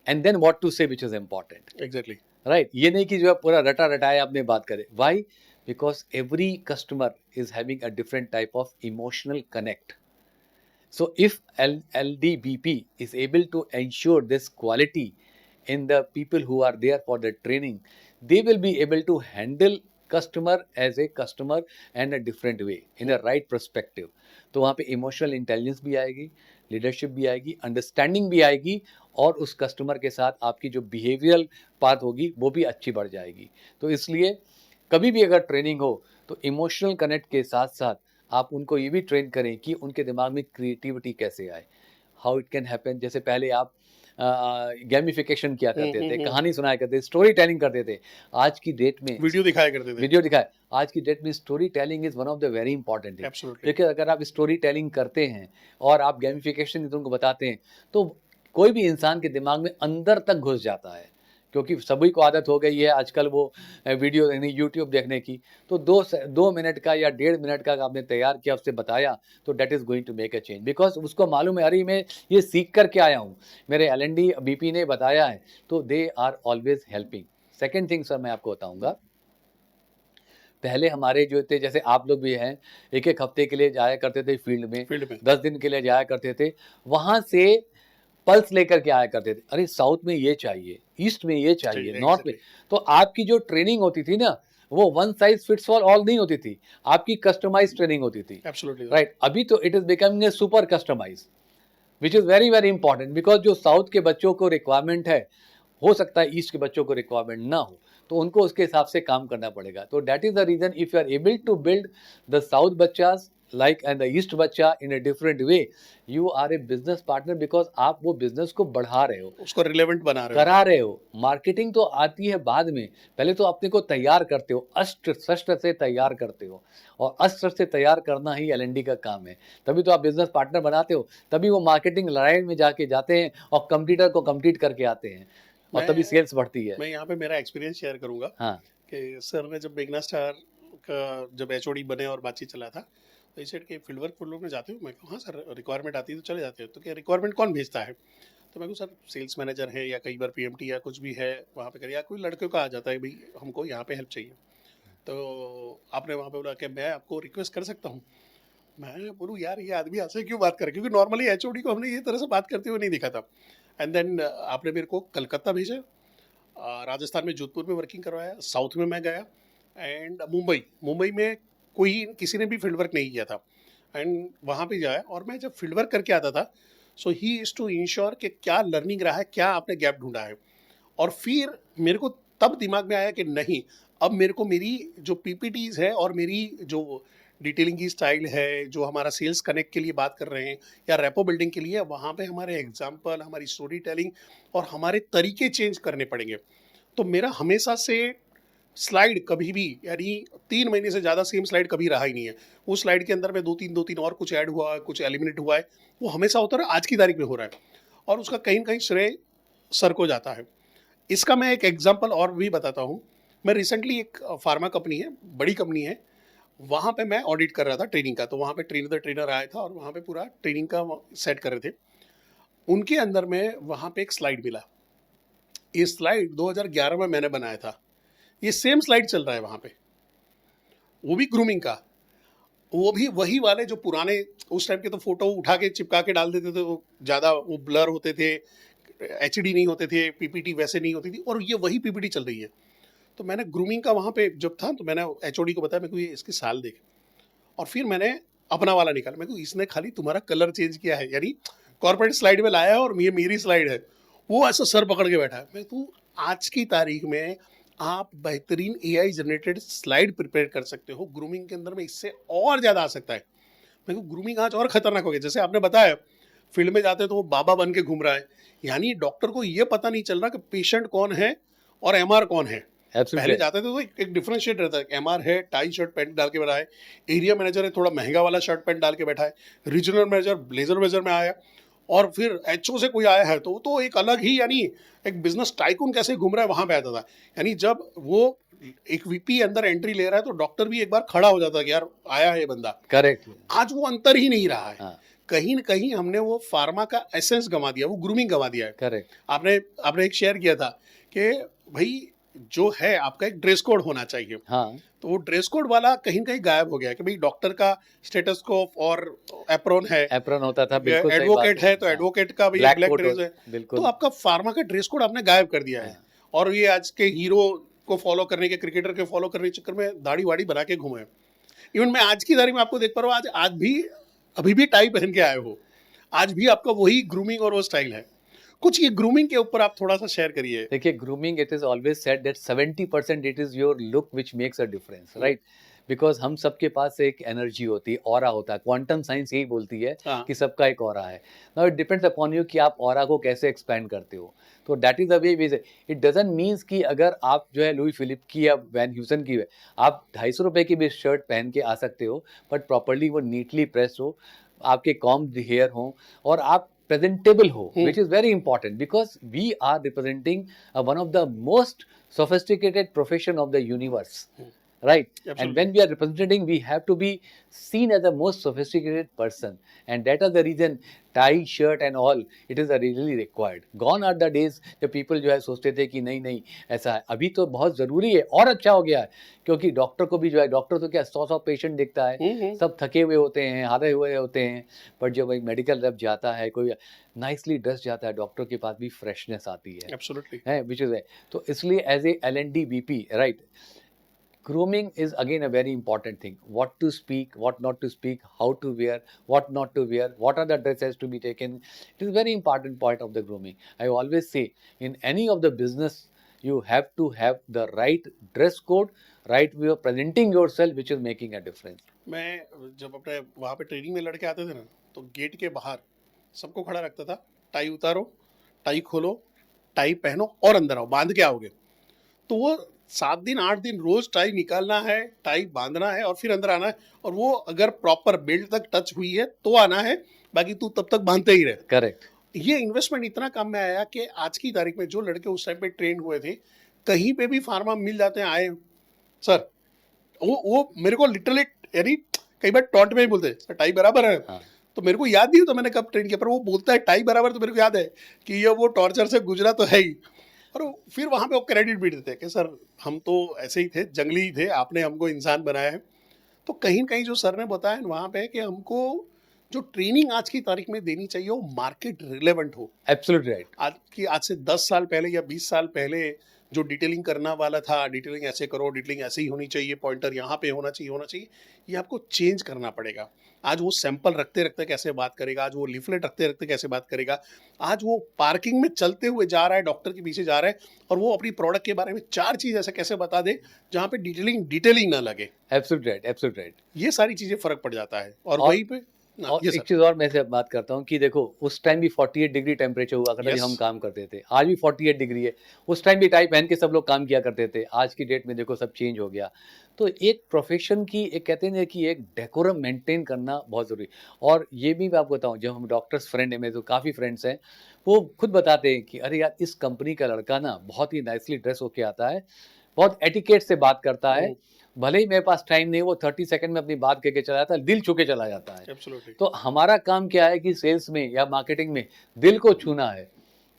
[SPEAKER 2] and then what to say, which is important.
[SPEAKER 1] Exactly.
[SPEAKER 2] Right. ये नहीं कि जो है पूरा रटा रटाया आपने बात करे. Why? Because every customer is having a different type of emotional connect. So if LDBP is able to ensure this quality in the people who are there for the training, they will be able to handle customer as a customer and a different way, in a right perspective. तो वहाँ पे emotional intelligence भी आएगी, leadership भी आएगी, understanding भी आएगी, और उस कस्टमर के साथ आपकी जो बिहेवियरल बात होगी वो भी अच्छी बढ़ जाएगी. तो इसलिए कभी भी अगर ट्रेनिंग हो तो इमोशनल कनेक्ट के साथ साथ आप उनको ये भी ट्रेन करें कि उनके दिमाग में क्रिएटिविटी कैसे आए, हाउ इट कैन हैपन. जैसे पहले आप गेमिफिकेशन किया करते थे, कहानी सुनाया करते थे, स्टोरी टेलिंग करते थे. आज की डेट में
[SPEAKER 1] वीडियो दिखाया करते थे,
[SPEAKER 2] वीडियो दिखाए. आज की डेट में story telling is one of the very important thing. देखिए, अगर आप स्टोरी टेलिंग करते हैं और आप गेमिफिकेशन उनको बताते हैं, तो कोई भी इंसान के दिमाग में अंदर तक घुस जाता है, क्योंकि सभी को आदत हो गई है आजकल वो वीडियो यानी यूट्यूब देखने की. तो 2 मिनट का या 1.5 मिनट का आपने तैयार किया, उससे बताया, तो that is going to make a change, because उसको मालूम है, अरे मैं ये सीख करके आया हूँ, मेरे LND-BP ने बताया है. तो they are always helping. Second thing sir मैं आपको बताऊँगा, पहले हमारे जो थे, जैसे आप लोग भी हैं, एक हफ्ते के लिए जाया करते थे फील्ड में, 10 दिन के लिए जाया करते थे, वहाँ से पल्स लेकर के आया करते थे. अरे साउथ में ये चाहिए, ईस्ट में ये चाहिए, नॉर्थ में. तो आपकी जो ट्रेनिंग होती थी ना, वो one size fits for all नहीं होती थी, आपकी कस्टमाइज ट्रेनिंग होती थी. राइट. अभी तो it is becoming a super customize, which is very very important, because जो साउथ के बच्चों को रिक्वायरमेंट है, हो सकता है ईस्ट के बच्चों को रिक्वायरमेंट ना हो, तो उनको उसके हिसाब से काम करना पड़ेगा. तो that is the reason, if you are able to build the south बच्चास like and the east बच्चा in a different way, you are a business partner, because आप वो बिजनेस को बढ़ा रहे हो,
[SPEAKER 1] उसको रिलेवेंट बना रहे हो,
[SPEAKER 2] करा रहे हो. मार्केटिंग तो आती है बाद में, पहले तो अपने को तैयार करते हो, अस्त्र शस्त्र से तैयार करते हो, और अस्त्र से तैयार करना ही LND का काम है. तभी तो आप बिजनेस पार्टनर बनाते हो, तभी वो मार्केटिंग लड़ाई में जाते हैं और कंपटीटर को कंपीट करके आते हैं, और तभी सेल्स बढ़ती है.
[SPEAKER 1] मैं यहाँ पे मेरा एक्सपीरियंस शेयर करूंगा. हाँ, कि सर ने जब मेघना स्टार का जब HOD बने और बातचीत चला था, तो इस के फील्ड वर्क में जाते हो, मैं कहूँ हाँ सर, रिक्वायरमेंट आती है तो चले जाते हो. तो क्या रिक्वायरमेंट कौन भेजता है? तो मैं कहूँ सर सेल्स मैनेजर है, या कई बार PMT या कुछ भी है वहाँ पे करिए, या कोई लड़के का आ जाता है, भाई हमको यहाँ पे हेल्प चाहिए. तो आपने वहाँ पे बोला कि मैं आपको रिक्वेस्ट कर सकता हूँ. मैं बोलूँ यार ये आदमी ऐसे क्यों बात कर रहा है? क्योंकि नॉर्मली एचओडी को हमने ये तरह से बात करते हुए नहीं देखा था। एंड देन आपने मेरे को कलकत्ता भेजा, राजस्थान में जोधपुर में वर्किंग करवाया, साउथ में मैं गया, एंड मुंबई मुंबई में कोई किसी ने भी फील्ड वर्क नहीं किया था, एंड वहाँ पे जाया। और मैं जब फील्ड वर्क करके आता था, सो ही इज़ टू इंश्योर कि क्या लर्निंग रहा है, क्या आपने गैप ढूंढा है। और फिर मेरे को तब दिमाग में आया कि नहीं, अब मेरे को मेरी जो पीपीटीज है और मेरी जो डिटेलिंग की स्टाइल है, जो हमारा सेल्स कनेक्ट के लिए बात कर रहे हैं या रेपो बिल्डिंग के लिए, वहाँ पे हमारे एग्जाम्पल, हमारी स्टोरी टेलिंग और हमारे तरीके चेंज करने पड़ेंगे। तो मेरा हमेशा से स्लाइड कभी भी, यानी 3 महीने से ज़्यादा सेम स्लाइड कभी रहा ही नहीं है। उस स्लाइड के अंदर में दो तीन और कुछ ऐड हुआ है, कुछ एलिमिनेट हुआ है, वो हमेशा होता है, आज की तारीख में हो रहा है, और उसका कहीं ना कहीं श्रेय सर को जाता है। इसका मैं एक एग्जांपल और भी बताता हूँ। मैं रिसेंटली एक फार्मा कंपनी है, बड़ी कंपनी है, वहाँ पे मैं ऑडिट कर रहा था ट्रेनिंग का। तो वहाँ पे ट्रेनर आया था और वहाँ पे पूरा ट्रेनिंग का सेट कर रहे थे। उनके अंदर में वहाँ पे एक स्लाइड मिला। ये स्लाइड 2011 में मैंने बनाया था, ये सेम स्लाइड चल रहा है वहाँ पे, वो भी ग्रूमिंग का, वो भी वही वाले जो पुराने उस टाइम के तो फोटो उठा के चिपका के डाल देते थे, वो ज़्यादा वो ब्लर होते थे, एचडी नहीं होते थे, पीपीटी वैसे नहीं होती थी, और ये वही पीपीटी चल रही है। तो मैंने ग्रूमिंग का वहाँ पे जब था, तो मैंने एचओडी को बताया, मेरे को ये इसकी साल देख, और फिर मैंने अपना वाला निकाला। मेरे को इसने खाली तुम्हारा कलर चेंज किया है, यानी कॉर्पोरेट स्लाइड में लाया है और ये मेरी स्लाइड है। वो ऐसा सर पकड़ के बैठा है। मैं तू आज की तारीख में आप बेहतरीन एआई जनरेटेड स्लाइड प्रिपेयर कर सकते हो, ग्रूमिंग के अंदर में इससे और ज़्यादा आ सकता है। मेरे को ग्रूमिंग आज और खतरनाक हो गया। जैसे आपने बताया फील्ड में जाते तो वो बाबा बन के घूम रहा है, यानी डॉक्टर को ये पता नहीं चल रहा कि पेशेंट कौन है और एमआर कौन है। पहले जाते थे तो एक डिफरेंशिएट रहता है, एमआर है टाई शर्ट पैंट डाल के बैठा है, एरिया मैनेजर है थोड़ा महंगा वाला शर्ट पैंट डाल के बैठा है, रीजनल मैनेजर ब्लेजर वेजर में आया, और फिर एचओ से कोई आया है तो एक अलग ही, यानी एक बिजनेस टाइकून कैसे घूम रहा है वहां पे आता था। यानी जब वो एक वीपी अंदर एंट्री ले रहा है तो डॉक्टर भी एक बार खड़ा हो जाता है कि यार आया है ये बंदा।
[SPEAKER 2] करेक्ट।
[SPEAKER 1] आज वो अंतर ही नहीं रहा है।
[SPEAKER 2] हाँ।
[SPEAKER 1] कहीं न कहीं हमने वो फार्मा का एसेंस गंवा दिया, वो ग्रूमिंग गंवा दिया है।
[SPEAKER 2] करेक्ट।
[SPEAKER 1] आपने एक शेयर किया था कि भाई जो है आपका एक ड्रेस कोड होना चाहिए।
[SPEAKER 2] हाँ।
[SPEAKER 1] तो वो ड्रेस कोड वाला कहीं कहीं गायब हो गया कि भाई डॉक्टर का स्टेटस्कोप और एप्रोन है,
[SPEAKER 2] एप्रोन होता था, बिल्कुल सही
[SPEAKER 1] एडवोकेट
[SPEAKER 2] बात
[SPEAKER 1] है तो
[SPEAKER 2] हाँ।
[SPEAKER 1] एडवोकेट का भी
[SPEAKER 2] ब्लैक
[SPEAKER 1] ब्लैक
[SPEAKER 2] कोट
[SPEAKER 1] ड्रेस है।
[SPEAKER 2] बिल्कुल।
[SPEAKER 1] तो आपका फार्मा का ड्रेस कोड आपने गायब कर दिया है।
[SPEAKER 2] हाँ।
[SPEAKER 1] और ये आज के हीरो को फॉलो करने के, क्रिकेटर के फॉलो करने के चक्कर में दाढ़ी वाड़ी बना के घूमे। इवन मैं आज की तारीख में आपको देख पा रहा हूँ, आज भी अभी भी टाई पहन के आए हो, आज भी आपका वही ग्रूमिंग और वो स्टाइल है। कुछ ये ग्रूमिंग के ऊपर आप थोड़ा सा शेयर करिए।
[SPEAKER 2] देखिए, grooming, it is always said that 70% it is your look which makes a difference, right? Because हम सबके पास एक एनर्जी होती है, ऑरा होता है। क्वांटम साइंस यही बोलती है कि सबका एक ऑरा है। Now it depends upon you कि आप ऑरा को कैसे एक्सपेंड करते हो। तो that is the way it doesn't means कि अगर आप जो है लुई फिलिप की या वैन ह्यूसन की आप 250 रुपए की भी शर्ट पहन के आ सकते हो, बट प्रॉपरली वो नीटली प्रेस हो, आपके कॉम्ब हेयर हो और आप presentable ho, which is very important because we are representing one of the most sophisticated profession of the universe, right?
[SPEAKER 1] Absolutely.
[SPEAKER 2] And when we are representing, we have to be seen as the most sophisticated person, and that is the reason tie, shirt and all, it is really required. Gone are the days जब people जो है सोचते थे कि नहीं नहीं ऐसा है। अभी तो बहुत ज़रूरी है और अच्छा हो गया है, क्योंकि डॉक्टर को भी जो है, डॉक्टर तो क्या 100 पेशेंट देखता है, सब थके हुए होते हैं, हारे हुए होते हैं, पर जब एक मेडिकल रेप जाता है, कोई नाइसली ड्रेस जाता है, डॉक्टर के पास भी फ्रेशनेस आती है।
[SPEAKER 1] एब्सोल्युटली
[SPEAKER 2] है विच इज है। तो इसलिए as a LND BP, right, grooming is again a very important thing. What to speak, what not to speak, how to wear, what not to wear, what are the dresses to be taken. It is a very important part of the grooming. I always say in any of the business you have to have the right dress code, right way of presenting yourself, which is making a difference.
[SPEAKER 1] मैं जब अपने वहाँ पे training में लड़के आते थे ना, तो गेट के बाहर सबको खड़ा रखता था, टाई उतारो, टाई खोलो, टाई पहनो और अंदर आओ, बांध के आओगे। तो वो 7 दिन 8 दिन रोज टाई निकालना है, टाई बांधना है और फिर अंदर आना है, और वो अगर प्रॉपर बेल्ट तक टच हुई है तो आना है, बाकी तू तब तक बांधते ही रहे।
[SPEAKER 2] करेक्ट।
[SPEAKER 1] ये इन्वेस्टमेंट इतना काम में आया कि आज की तारीख में जो लड़के उस टाइम पे ट्रेन हुए थे, कहीं पे भी फार्मा मिल जाते हैं, आए सर, वो मेरे को लिटरली, यानी कई बार टॉन्ट में ही बोलते हैं टाई बराबर है।
[SPEAKER 2] हाँ।
[SPEAKER 1] तो मेरे को याद नहीं होता मैंने कब ट्रेन किया, पर वो बोलता है टाई बराबर, तो मेरे को याद है कि ये वो टॉर्चर से गुजरा तो है ही। और फिर वहाँ पे वो क्रेडिट भी देते हैं कि सर हम तो ऐसे ही थे, जंगली ही थे, आपने हमको इंसान बनाया है। तो कहीं न कहीं जो सर ने बताया वहाँ पे कि हमको जो ट्रेनिंग आज की तारीख में देनी चाहिए वो मार्केट रिलेवेंट हो।
[SPEAKER 2] Absolutely right.
[SPEAKER 1] आज से 10 साल पहले या 20 साल पहले जो डिटेलिंग करना वाला था, डिटेलिंग ऐसे करो, डिटेलिंग ऐसे ही होनी चाहिए, पॉइंटर यहाँ पे होना चाहिए, ये आपको चेंज करना पड़ेगा। आज वो सैंपल रखते-रखते कैसे बात करेगा, आज वो लीफलेट रखते-रखते कैसे बात करेगा, आज वो पार्किंग में चलते हुए जा रहा है, डॉक्टर के पीछे जा रहा है और वो अपनी प्रोडक्ट के बारे में 4 चीज़ ऐसे कैसे बता दे, जहाँ पे डिटेलिंग ना लगे।
[SPEAKER 2] Absolutely right, absolutely right.
[SPEAKER 1] ये सारी चीज़ें फ़र्क पड़ जाता है और
[SPEAKER 2] और
[SPEAKER 1] वहीं पे
[SPEAKER 2] और
[SPEAKER 1] ये
[SPEAKER 2] एक
[SPEAKER 1] सर।
[SPEAKER 2] चीज़ और मैं से बात करता हूँ कि देखो उस टाइम भी 48 डिग्री टेम्परेचर हुआ करता जब
[SPEAKER 1] Yes.
[SPEAKER 2] हम काम करते थे। आज भी 48 डिग्री है। उस टाइम भी टाई पहन के सब लोग काम किया करते थे। आज की डेट में देखो सब चेंज हो गया। तो एक प्रोफेशन की एक कहते हैं ना कि एक डेकोरम मेंटेन करना बहुत ज़रूरी। और ये भी मैं आपको बताऊँ, जब हम डॉक्टर्स फ्रेंड हैं, मेरे तो काफ़ी फ्रेंड्स हैं, वो खुद बताते हैं कि अरे यार इस कंपनी का लड़का ना बहुत ही नाइसली ड्रेस होके आता है, बहुत एटिकेट से बात करता है, भले ही मेरे पास टाइम नहीं, वो 30 सेकंड में अपनी बात कह के चला जाता है, दिल छू के चला जाता है।
[SPEAKER 1] एब्सोल्युटली।
[SPEAKER 2] तो हमारा काम क्या है कि सेल्स में या मार्केटिंग में दिल को छूना है।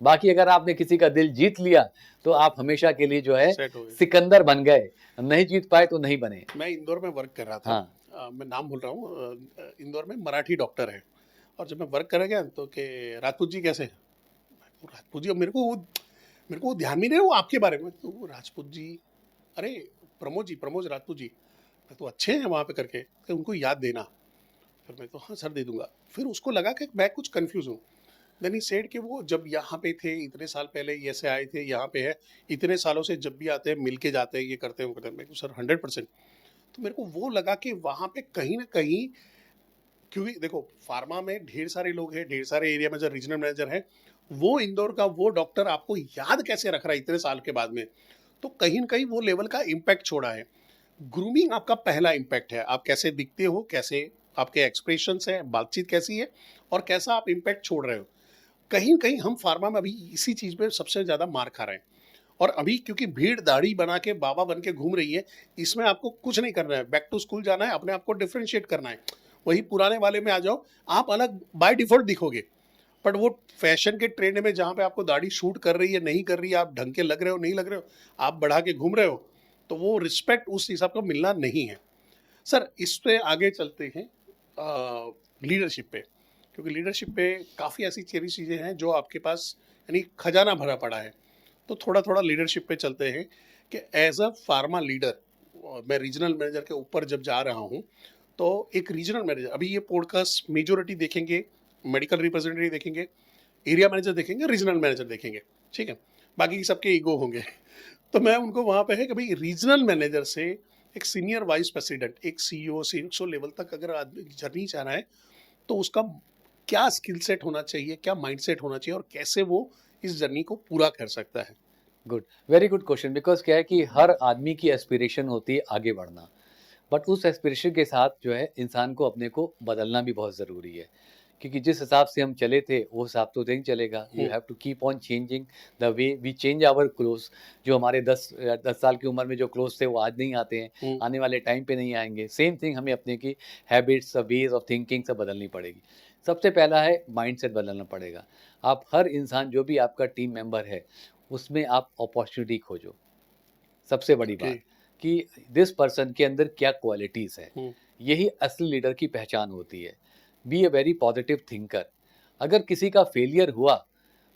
[SPEAKER 2] बाकी अगर आपने किसी का दिल जीत लिया तो आप हमेशा के लिए जो है
[SPEAKER 1] सेट हो गए।
[SPEAKER 2] सिकंदर बन गए, नहीं जीत पाए तो नहीं बने।
[SPEAKER 1] मैं इंदौर में वर्क कर रहा था।
[SPEAKER 2] हाँ।
[SPEAKER 1] मैं नाम भूल रहा हूँ। इंदौर में मराठी डॉक्टर है और जब मैं वर्क कर गया तो कि राजपूत जी कैसे हैं? राजपूत जी, अब मेरे को वो ध्यान भी नहीं है वो आपके बारे में। तो वो राजपूत जी, अरे प्रमोद राजपूत जी, मैं तो अच्छे हैं वहाँ पे करके, कि उनको याद देना। फिर मैं तो हाँ सर दे दूंगा। फिर उसको लगा कि मैं कुछ कंफ्यूज हूँ। देन ही सेड कि वो जब यहाँ पे थे इतने साल पहले, ये से आए थे, यहाँ पे है इतने सालों से, जब भी आते हैं मिल के जाते हैं, ये करते हैं वो करते हैं। मैं तो सर 100%। तो मेरे को वो लगा कि वहाँ पे कहीं ना कहीं, क्योंकि देखो फार्मा में ढेर सारे लोग हैं, ढेर सारे एरिया मैनेजर, रीजनल मैनेजर हैं, वो इंदौर का वो डॉक्टर आपको याद कैसे रख रहा है इतने साल के बाद में? तो कहीं ना कहीं वो लेवल का इम्पैक्ट छोड़ा है। ग्रूमिंग आपका पहला इम्पैक्ट है, आप कैसे दिखते हो, कैसे आपके एक्सप्रेशंस हैं, बातचीत कैसी है और कैसा आप इम्पैक्ट छोड़ रहे हो। कहीं कहीं हम फार्मा में अभी इसी चीज़ पे सबसे ज़्यादा मार खा रहे हैं। और अभी क्योंकि भीड़ दाढ़ी बना के बाबा बन के घूम रही है, इसमें आपको कुछ नहीं करना है, बैक टू स्कूल जाना है, अपने आप को डिफ्रेंशिएट करना है। वही पुराने वाले में आ जाओ, आप अलग बाय डिफॉल्ट दिखोगे। बट वो फैशन के ट्रेंड में जहाँ पे आपको दाढ़ी शूट कर रही है, नहीं कर रही है, आप ढंग के लग रहे हो, नहीं लग रहे हो, आप बढ़ा के घूम रहे हो, तो वो रिस्पेक्ट उस हिसाब का मिलना नहीं है। सर इस पे आगे चलते हैं लीडरशिप पे, क्योंकि लीडरशिप पे काफ़ी ऐसी चीज़ें हैं जो आपके पास यानी खजाना भरा पड़ा है। तो थोड़ा थोड़ा लीडरशिप पे चलते हैं कि एज अ फार्मा लीडर, मैं रीजनल मैनेजर के ऊपर जब जा रहा हूँ, तो एक रीजनल मैनेजर, अभी ये पॉडकास्ट मेजोरिटी देखेंगे, मेडिकल रिप्रेजेंटेटिव देखेंगे, एरिया मैनेजर देखेंगे, रीजनल मैनेजर देखेंगे, ठीक है, बाकी सबके ईगो होंगे। तो मैं उनको वहाँ पे है कि भाई रीजनल मैनेजर से एक सीनियर वाइस प्रेसिडेंट, एक सीईओ, सीईओ लेवल तक अगर आदमी जर्नी चाहना है, तो उसका क्या स्किल सेट होना चाहिए, क्या माइंडसेट होना चाहिए और कैसे वो इस जर्नी को पूरा कर सकता है?
[SPEAKER 2] Good, very good question. Because क्या है कि हर आदमी की एस्पिरेशन होती है आगे बढ़ना, बट उस एस्पिरेशन के साथ जो है इंसान को अपने को बदलना भी बहुत ज़रूरी है, क्योंकि जिस हिसाब से हम चले थे वो हिसाब तो नहीं चलेगा। You have to keep on changing the way we change our cloth. जो हमारे 10 साल की उम्र में जो क्लोथ थे वो आज नहीं आते हैं, आने वाले टाइम पे नहीं आएंगे। सेम थिंग हमें अपने की हैबिट्स, वेज ऑफ थिंकिंग सब बदलनी पड़ेगी। सबसे पहला है माइंडसेट बदलना पड़ेगा। आप हर इंसान जो भी आपका टीम मेंबर है उसमें आप अपॉर्चुनिटी खोजो। सबसे बड़ी
[SPEAKER 1] Okay.
[SPEAKER 2] बात कि दिस पर्सन के अंदर क्या क्वालिटीज़ है, यही असली लीडर की पहचान होती है। Be a very positive thinker. अगर किसी का फेलियर हुआ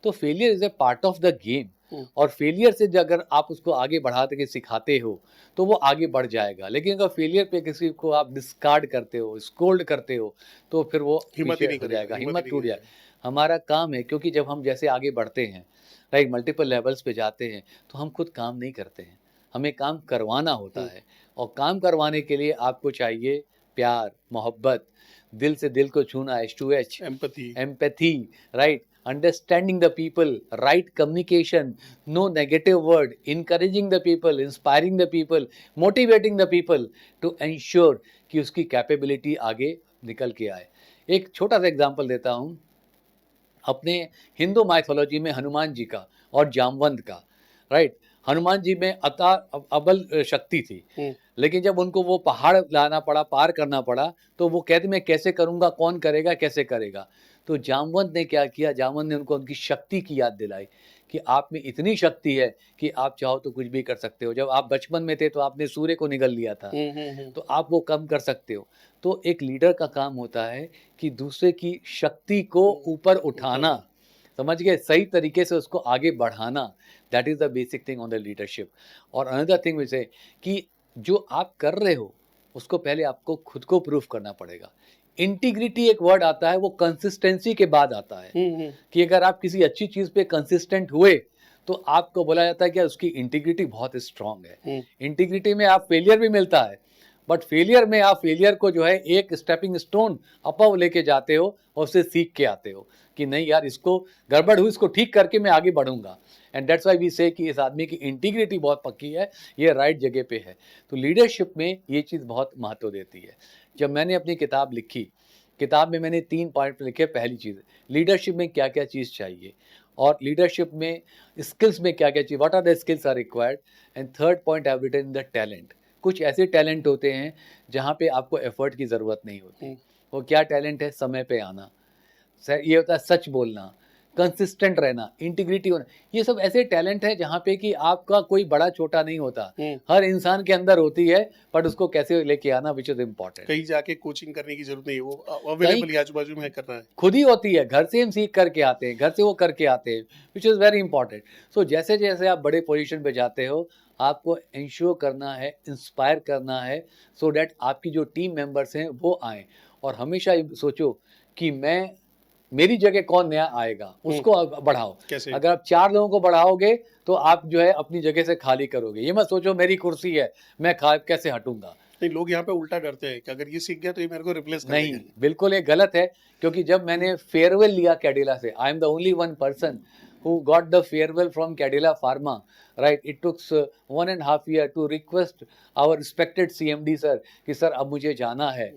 [SPEAKER 2] तो failure is a part of the game, और फेलियर से जो अगर आप उसको आगे बढ़ाते के सिखाते हो तो वो आगे बढ़ जाएगा। लेकिन अगर फेलियर पे किसी को आप डिस्कार्ड करते हो, स्कोल्ड करते हो, तो फिर वो
[SPEAKER 1] हिम्मत ही
[SPEAKER 2] पीछे
[SPEAKER 1] नहीं
[SPEAKER 2] हो
[SPEAKER 1] करेगा,
[SPEAKER 2] जाएगा,
[SPEAKER 1] हिम्मत ही
[SPEAKER 2] हिम्मत
[SPEAKER 1] नहीं
[SPEAKER 2] टूट
[SPEAKER 1] करेगा।
[SPEAKER 2] जाएगा। हमारा काम है, क्योंकि जब हम जैसे आगे बढ़ते हैं, राइट, मल्टीपल लेवल्स पे जाते हैं, तो हम खुद काम नहीं करते हैं, हमें काम करवाना होता है। और काम करवाने के लिए आपको चाहिए प्यार, मोहब्बत, दिल से दिल को छूना, H2H,
[SPEAKER 1] empathy.
[SPEAKER 2] empathy, right, understanding the people, right communication, no negative word, encouraging the people, inspiring the people, motivating the people to ensure कि उसकी कैपेबिलिटी आगे निकल के आए। एक छोटा सा एग्जांपल देता हूँ, अपने हिंदू माइथोलॉजी में हनुमान जी का और जामवंत का, राइट। हनुमान जी में अबल शक्ति थी, लेकिन जब उनको वो पहाड़ लाना पड़ा, पार करना पड़ा, तो वो कहते मैं कैसे करूँगा, कौन करेगा, कैसे करेगा। तो जामवंत ने क्या किया, जामवंत ने उनको उनकी शक्ति की याद दिलाई कि आप में इतनी शक्ति है कि आप चाहो तो कुछ भी कर सकते हो। जब आप बचपन में थे तो आपने सूर्य को निगल लिया था, तो आप वो कम कर सकते हो। तो एक लीडर का काम होता है कि दूसरे की शक्ति को ऊपर उठाना, समझ गए, सही तरीके से उसको आगे बढ़ाना। That is the basic thing on the leadership. और अनदर थिंग विच है कि जो आप कर रहे हो उसको पहले आपको खुद को प्रूफ करना पड़ेगा। इंटीग्रिटी एक वर्ड आता है, वो कंसिस्टेंसी के बाद आता है कि अगर आप किसी अच्छी चीज पे कंसिस्टेंट हुए तो आपको बोला जाता है कि उसकी इंटीग्रिटी बहुत स्ट्रांग है। इंटीग्रिटी में आप फेलियर भी मिलता है, बट फेलियर में आप फेलियर को जो है एक स्टेपिंग स्टोन अपर लेके जाते हो और उससे सीख के आते हो कि नहीं यार, इसको गड़बड़ हुई, इसको ठीक करके मैं आगे बढ़ूंगा। एंड दैट्स व्हाई वी से कि इस आदमी की इंटीग्रिटी बहुत पक्की है, ये राइट जगह पे है। तो लीडरशिप में ये चीज़ बहुत महत्व देती है। जब मैंने अपनी किताब लिखी, किताब में मैंने 3 पॉइंट लिखे। पहली चीज़, लीडरशिप में क्या क्या चीज़ चाहिए, और लीडरशिप में स्किल्स में क्या क्या चाहिए, what are the skills are required. And third point I have written the talent. कुछ ऐसे टैलेंट होते हैं जहाँ पे आपको एफर्ट की ज़रूरत नहीं होती। वो क्या टैलेंट है? समय पे आना, ये होता है सच बोलना, कंसिस्टेंट रहना, इंटीग्रिटी होना। ये सब ऐसे टैलेंट है जहाँ पे कि आपका कोई बड़ा छोटा नहीं होता, हर इंसान के अंदर होती है, बट उसको कैसे लेके आना विच इज इम्पोर्टेंट।
[SPEAKER 1] कहीं जाके कोचिंग करने की जरूरत नहीं है, वो अवेलेबल आजू बाजू में करना है,
[SPEAKER 2] खुद ही होती है। घर से हम सीख करके आते हैं, घर से वो करके आते हैं, विच इज वेरी इंपॉर्टेंट। सो जैसे जैसे आप बड़े पोजीशन पे जाते हो, आपको इंश्योर करना है, इंस्पायर करना है, सो दैट आपकी जो टीम मेंबर्स हैं वो आए। और हमेशा सोचो कि मेरी जगह कौन नया आएगा, उसको बढ़ाओ।
[SPEAKER 1] कैसे?
[SPEAKER 2] अगर आप 4 लोगों को बढ़ाओगे तो आप जो है अपनी जगह से खाली करोगे। ये मत सोचो मेरी कुर्सी है, मैं कैसे हटूंगा।
[SPEAKER 1] नहीं, लोग यहाँ पे उल्टा डरते हैं कि अगर ये सीख गया तो ये मेरे को रिप्लेस कर
[SPEAKER 2] नहीं,
[SPEAKER 1] देगा।
[SPEAKER 2] बिल्कुल ये गलत है। क्योंकि जब मैंने फेयरवेल लिया कैडिला से, I am the only one person who got the farewell from Cadila Pharma, right? It took 1.5 years to request our respected CMD sir कि सर अब मुझे जाना है।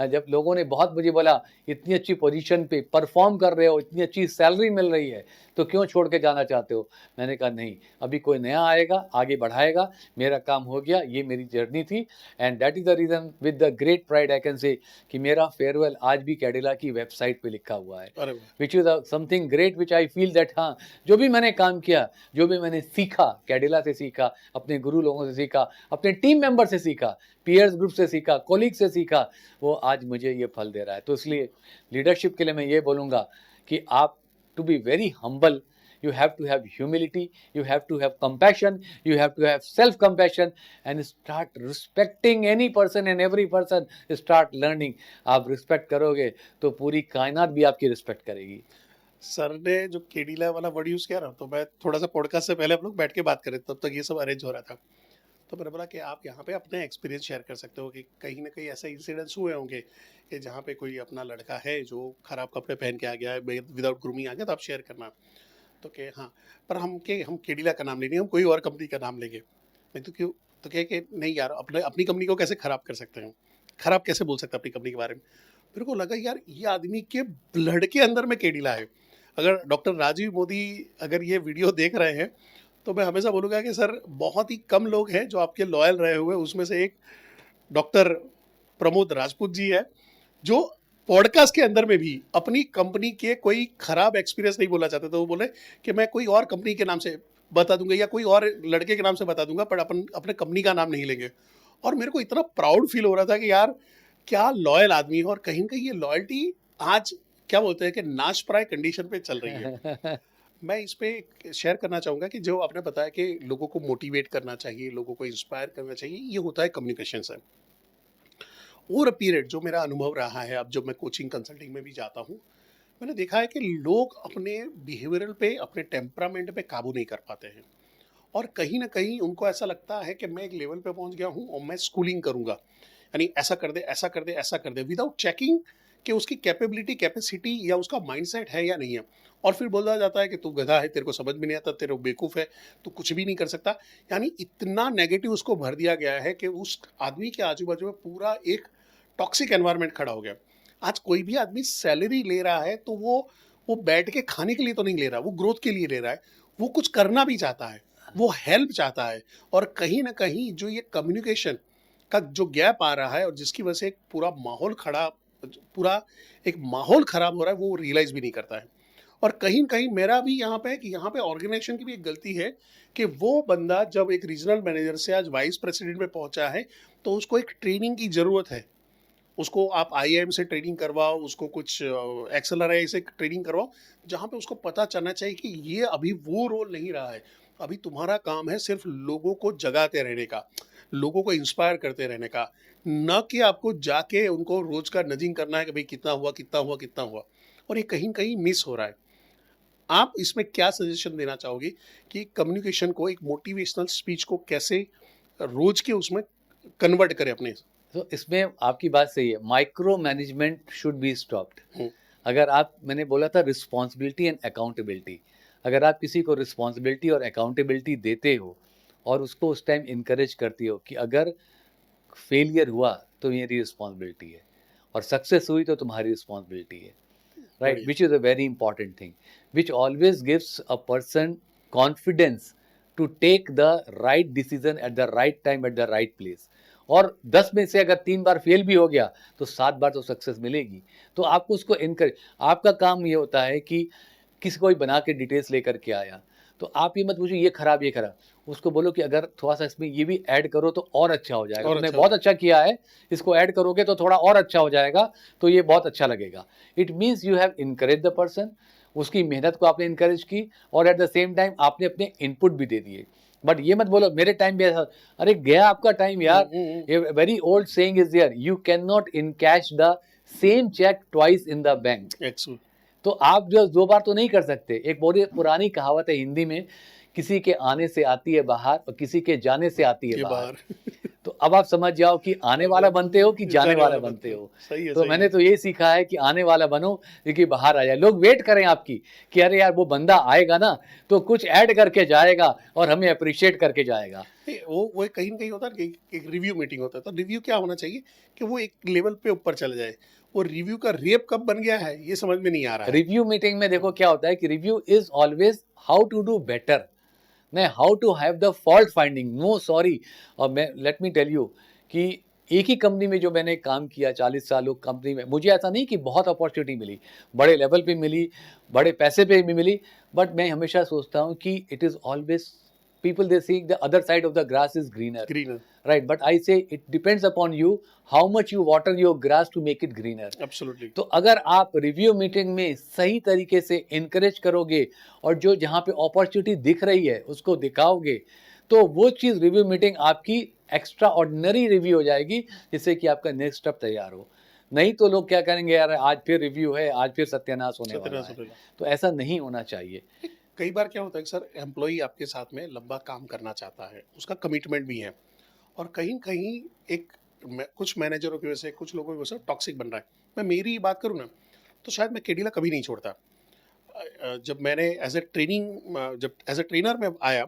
[SPEAKER 2] जब लोगों ने बहुत मुझे बोला इतनी अच्छी पोजीशन पे परफॉर्म कर रहे हो, इतनी अच्छी सैलरी मिल रही है, तो क्यों छोड़ के जाना चाहते हो? मैंने कहा नहीं, अभी कोई नया आएगा, आगे बढ़ाएगा, मेरा काम हो गया, ये मेरी जर्नी थी। And that is the reason with the great pride I can say कि मेरा फेयरवेल आज भी कैडिला की वेबसाइट पे लिखा हुआ है, which is something great which I feel that हाँ, जो भी मैंने काम किया, जो भी मैंने सीखा, कैडिला से सीखा, अपने गुरु लोगों से सीखा, अपने टीम मेंबर से सीखा, पीयर्स ग्रुप से सीखा, कोलीग से सीखा, वो आज मुझे ये फल दे रहा है। तो इसलिए लीडरशिप के लिए मैं ये बोलूँगा कि आप to be very humble, you have to have humility, you have to have compassion, you have to have self compassion, and start respecting any person and every person, start learning। आप respect करोगे तो पूरी कायनात भी आपकी respect करेगी।
[SPEAKER 1] Sir ने जो केडीला वाला वर्ड यूज किया ना, तो मैं थोड़ा सा पॉडकास्ट से पहले हम लोग बैठ के बात करें, तब तक ये सब अरेंज हो रहा था। तो मैंने बोला कि आप यहाँ पे अपने एक्सपीरियंस शेयर कर सकते हो कि कहीं ना कहीं ऐसे इंसिडेंट्स हुए होंगे कि जहाँ पे कोई अपना लड़का है जो खराब कपड़े पहन के आ गया है, विदाउट ग्रूमिंग आ गया, तो आप शेयर करना। तो कि हाँ, पर हम केडीला का नाम लेंगे, हम कोई और कंपनी का नाम लेंगे। मैं तो क्यों, तो कहे कि नहीं यार, अपनी कंपनी को कैसे खराब कर सकते हैं, खराब कैसे बोल सकते हैं अपनी कंपनी के बारे में। मेरे को लगा यार ये आदमी के ब्लड के अंदर में केडीला है। अगर डॉक्टर राजीव मोदी अगर ये वीडियो देख रहे हैं तो मैं हमेशा बोलूँगा कि सर बहुत ही कम लोग हैं जो आपके लॉयल रहे हुए, उसमें से एक डॉक्टर प्रमोद राजपूत जी है, जो पॉडकास्ट के अंदर में भी अपनी कंपनी के कोई खराब एक्सपीरियंस नहीं बोलना चाहते। तो वो बोले कि मैं कोई और कंपनी के नाम से बता दूंगा या कोई और लड़के के नाम से बता दूंगा, पर अपने कंपनी का नाम नहीं लेंगे। और मेरे को इतना प्राउड फील हो रहा था कि यार क्या लॉयल आदमी है। और कहीं ना कहीं ये लॉयल्टी आज क्या बोलते हैं कि नाशप्राय कंडीशन पे चल रही है। मैं इस पे शेयर करना चाहूँगा कि जो आपने बताया कि लोगों को मोटिवेट करना चाहिए, लोगों को इंस्पायर करना चाहिए, ये होता है कम्युनिकेशन से। और पीरियड जो मेरा अनुभव रहा है, अब जब मैं कोचिंग कंसल्टिंग में भी जाता हूँ, मैंने देखा है कि लोग अपने बिहेवियरल पे, अपने टेम्परामेंट पे काबू नहीं कर पाते हैं। और कहीं ना कहीं उनको ऐसा लगता है कि मैं एक लेवल पे पहुंच गया हूँ और मैं स्कूलिंग करूँगा, यानी ऐसा कर दे, ऐसा कर दे, ऐसा कर दे, विदाउट चेकिंग कि उसकी कैपेबिलिटी, कैपेसिटी या उसका माइंडसेट है या नहीं है। और फिर बोला जाता है कि तू गधा है, तेरे को समझ भी नहीं आता, तेरे बेवकूफ़ है, तू कुछ भी नहीं कर सकता। यानी इतना नेगेटिव उसको भर दिया गया है कि उस आदमी के आजू बाजू में पूरा एक टॉक्सिक एनवायरनमेंट खड़ा हो गया। आज कोई भी आदमी सैलरी ले रहा है तो वो बैठ के खाने के लिए तो नहीं ले रहा, वो ग्रोथ के लिए ले रहा है, वो कुछ करना भी चाहता है, वो हेल्प चाहता है। और कहीं ना कहीं जो ये कम्युनिकेशन का जो गैप आ रहा है और जिसकी वजह से पूरा एक माहौल खराब हो रहा है, वो रियलाइज भी नहीं करता है। और कहीं न कहीं मेरा भी यहाँ पे है कि यहाँ पे ऑर्गेनाइजेशन की भी एक गलती है कि वो बंदा जब एक रीजनल मैनेजर से आज वाइस प्रेसिडेंट पे पहुँचा है, तो उसको एक ट्रेनिंग की ज़रूरत है। उसको आप आईआईएम से ट्रेनिंग करवाओ, उसको कुछ एक्सएलआरआई से ट्रेनिंग करवाओ, जहाँ पे उसको पता चलना चाहिए कि ये अभी वो रोल नहीं रहा है। अभी तुम्हारा काम है सिर्फ लोगों को जगाते रहने का, लोगों को इंस्पायर करते रहने का, न कि आपको जाके उनको रोज का नजिंग करना है कि भाई कितना हुआ, कितना हुआ, कितना हुआ। और ये कहीं न कहीं मिस हो रहा है। आप इसमें क्या सजेशन देना चाहोगे कि कम्युनिकेशन को, एक मोटिवेशनल स्पीच को कैसे रोज के उसमें कन्वर्ट करें अपने?
[SPEAKER 2] तो इसमें आपकी बात सही है, micro management should be stopped.
[SPEAKER 1] हुँ,
[SPEAKER 2] अगर आप, मैंने बोला था रिस्पॉन्सिबिलिटी एंड अकाउंटेबिलिटी, अगर आप किसी को रिस्पॉन्सिबिलिटी और अकाउंटेबिलिटी देते हो और उसको उस टाइम इनकरेज करती हो कि अगर फेलियर हुआ तो मेरी रिस्पॉन्सिबिलिटी है और सक्सेस हुई तो तुम्हारी रिस्पॉन्सिबिलिटी है, right?
[SPEAKER 1] बढ़िया।
[SPEAKER 2] Which is a very important thing, which always gives a person confidence to take the right decision at the right time at the right place. और 10 में से अगर 3 बार फेल भी हो गया तो 7 बार तो सक्सेस मिलेगी। तो आपको उसको इनकरेज, आपका काम ये होता है कि किसी को भी बना के डिटेल्स लेकर के आया तो आप ये मत पूछो ये खराब ये खराब, उसको बोलो कि अगर थोड़ा सा इसमें ये भी ऐड करो तो और अच्छा हो जाएगा,
[SPEAKER 1] और
[SPEAKER 2] तुमने
[SPEAKER 1] अच्छा
[SPEAKER 2] बहुत
[SPEAKER 1] हो
[SPEAKER 2] अच्छा किया है, इसको ऐड करोगे तो थोड़ा और अच्छा हो जाएगा, तो ये बहुत अच्छा लगेगा। It means you have encourage the person, उसकी मेहनत को आपने इनकरेज की और एट द सेम टाइम आपने अपने इनपुट भी दे दिए। बट ये मत बोलो मेरे टाइम में ऐसा, अरे गया आपका टाइम यार। ये very old saying is there, you can not encash the same cheque twice in the bank.
[SPEAKER 1] एक्स
[SPEAKER 2] तो आप जो 2 बार तो नहीं कर सकते। एक बहुत पुरानी कहावत है हिंदी में, किसी के आने से आती है बाहर और किसी के जाने से आती है
[SPEAKER 1] ये
[SPEAKER 2] बाहर।
[SPEAKER 1] बाहर।
[SPEAKER 2] तो अब आप समझ जाओ कि आने वाला बनते हो कि जाने वाला बनते हो।
[SPEAKER 1] सही है,
[SPEAKER 2] तो
[SPEAKER 1] सही
[SPEAKER 2] मैंने
[SPEAKER 1] है।
[SPEAKER 2] तो यही सीखा है कि आने वाला बनो, क्योंकि बाहर आ जाए, लोग वेट करें आपकी कि अरे यार वो बंदा आएगा ना तो कुछ ऐड करके जाएगा और हमें अप्रिशिएट करके जाएगा।
[SPEAKER 1] नहीं, वो कहीं न कहीं होता है ना कि एक रिव्यू मीटिंग होता है, तो रिव्यू क्या होना चाहिए कि वो एक लेवल पे ऊपर चले जाए। वो रिव्यू का रेप कब बन गया है, ये समझ में नहीं आ रहा है।
[SPEAKER 2] रिव्यू मीटिंग में देखो क्या होता है कि review is always how to do better, नहीं how to have the fault finding, no sorry. और मैं लेट मी टेल यू कि एक ही कंपनी में जो मैंने काम किया 40 सालों कंपनी में, मुझे ऐसा नहीं कि बहुत अपॉर्चुनिटी मिली, बड़े लेवल पे मिली, बड़े पैसे पे भी मिली, बट मैं हमेशा सोचता हूँ कि it is always people they see the other side of the grass is greener,
[SPEAKER 1] greener,
[SPEAKER 2] right? But I say it depends upon you how much you water your grass to make it greener.
[SPEAKER 1] Absolutely.
[SPEAKER 2] तो अगर आप review meeting में सही तरीके से encourage करोगे और जो जहाँ पे अपॉर्चुनिटी दिख रही है उसको दिखाओगे तो वो चीज़ रिव्यू मीटिंग आपकी एक्स्ट्रा ऑर्डिनरी रिव्यू हो जाएगी, जिससे कि आपका नेक्स्ट स्टेप तैयार हो। नहीं तो लोग क्या करेंगे, यार आज फिर रिव्यू है, आज फिर सत्यानाश होने वाला है। तो ऐसा नहीं होना चाहिए।
[SPEAKER 1] कई बार क्या होता है कि सर एम्प्लॉई आपके साथ में लंबा काम करना चाहता है, उसका कमिटमेंट भी है, और कहीं न कहीं एक कुछ मैनेजरों की वजह से, कुछ लोगों की वजह से टॉक्सिक बन रहा है। मैं मेरी बात करूँ ना, तो शायद मैं केडिला कभी नहीं छोड़ता। जब मैंने जब एज ए ट्रेनर में आया,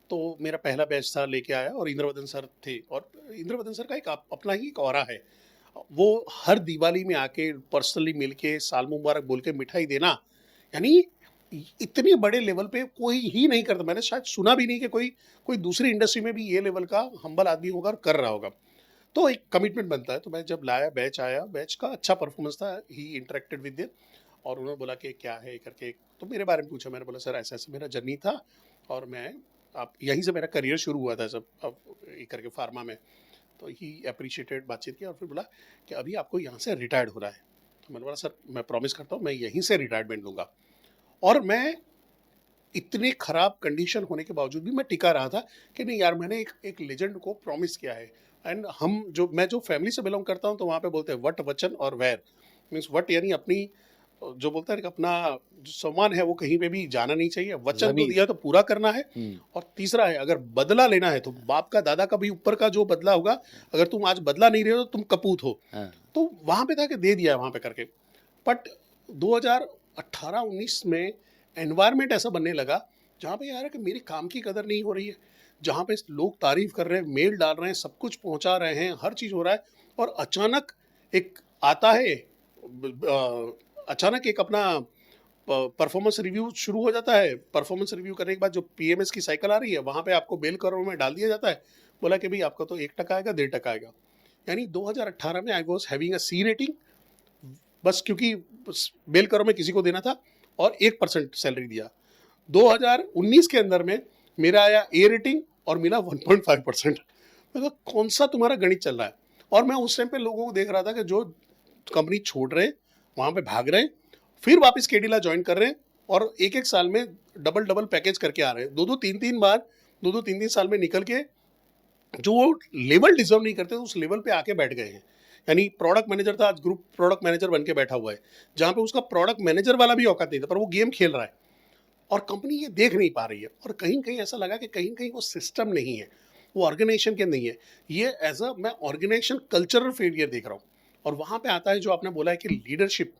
[SPEAKER 1] तो मेरा पहला बैच था, लेके आया, और इंद्रवदन सर थे, और इंद्रवदन सर का एक अपना ही एक ऑरा है। वो हर दिवाली में आके पर्सनली मिल के साल मुबारक बोल के मिठाई देना, यानी इतने बड़े लेवल पे कोई ही नहीं करता। मैंने शायद सुना भी नहीं कि कोई कोई दूसरी इंडस्ट्री में भी ये लेवल का हम्बल आदमी होगा और कर रहा होगा। तो एक कमिटमेंट बनता है। तो मैं जब लाया, बैच आया, बैच का अच्छा परफॉर्मेंस था, ही इंटरेक्टेड विद देम, और उन्होंने बोला कि क्या है करके, तो मेरे बारे में पूछा। मैंने बोला सर ऐसा ऐसा मेरा जर्नी था, और मैं आप यहीं से मेरा करियर शुरू हुआ था सब, अब ये करके फार्मा में। तो ही अप्रिशिएटेड, बातचीत की, और फिर बोला कि अभी आपको यहाँ से रिटायर्ड हो रहा है। तो मैंने बोला सर मैं प्रॉमिस करता हूँ मैं यहीं से रिटायरमेंट लूँगा। और मैं इतने खराब कंडीशन होने के बावजूद भी मैं टिका रहा था कि नहीं यार, मैंने एक लेजेंड को प्रॉमिस किया है। एंड मैं जो फैमिली से बिलोंग करता हूँ, तो वहाँ पे बोलते हैं वट, वचन और वैर। मीन्स वट यानी अपनी, जो बोलता है कि अपना जो सम्मान है वो कहीं पे भी जाना नहीं चाहिए, वचन तो दिया तो पूरा करना है, और तीसरा है अगर बदला लेना है तो बाप का, दादा का भी ऊपर का जो बदला होगा, अगर तुम आज बदला नहीं रहे हो तो तुम कपूत हो। तो वहाँ पे था कि दे दिया वहाँ पे करके। बट 2018-19 में एनवायरनमेंट ऐसा बनने लगा जहाँ पे यार कि मेरे काम की कदर नहीं हो रही है, जहाँ पे लोग तारीफ कर रहे हैं, मेल डाल रहे हैं, सब कुछ पहुँचा रहे हैं, हर चीज़ हो रहा है, और अचानक एक आता है, अचानक एक अपना परफॉर्मेंस रिव्यू शुरू हो जाता है। परफॉर्मेंस रिव्यू करने के बाद जो पीएमएस की साइकिल आ रही है, वहाँ पे आपको बेल करोड़ में डाल दिया जाता है। बोला कि भाई आपका तो 1% आएगा, 1.5% आएगा। यानी 2018 में I was having a C rating, बस क्योंकि बेल करो में किसी को देना था, और 1% सैलरी दिया। 2019 के अंदर में मेरा आया ए रेटिंग और मिला 1.5%। मैं कहा कौन सा तुम्हारा गणित चल रहा है। और मैं उस टाइम पे लोगों को देख रहा था कि जो कंपनी छोड़ रहे हैं वहाँ पे भाग रहे हैं, फिर वापस केडिला ज्वाइन कर रहे हैं और एक एक साल में डबल डबल पैकेज करके आ रहे हैं। दो दो तीन तीन बार, दो तीन तीन साल में निकल के जो वो लेवल डिजर्व नहीं करते उस लेवल पे आके बैठ गए हैं। यानी प्रोडक्ट मैनेजर था, आज ग्रुप प्रोडक्ट मैनेजर बन के बैठा हुआ है, जहाँ पे उसका प्रोडक्ट मैनेजर वाला भी औकात नहीं था, पर वो गेम खेल रहा है और कंपनी ये देख नहीं पा रही है। और कहीं कहीं ऐसा लगा कि कहीं कहीं वो सिस्टम नहीं है, वो ऑर्गेनाइजेशन के नहीं है, ये एज अ मैं ऑर्गेनाइजेशन कल्चरल फेलियर देख रहा हूँ। और वहाँ पे आता है जो आपने बोला है कि लीडरशिप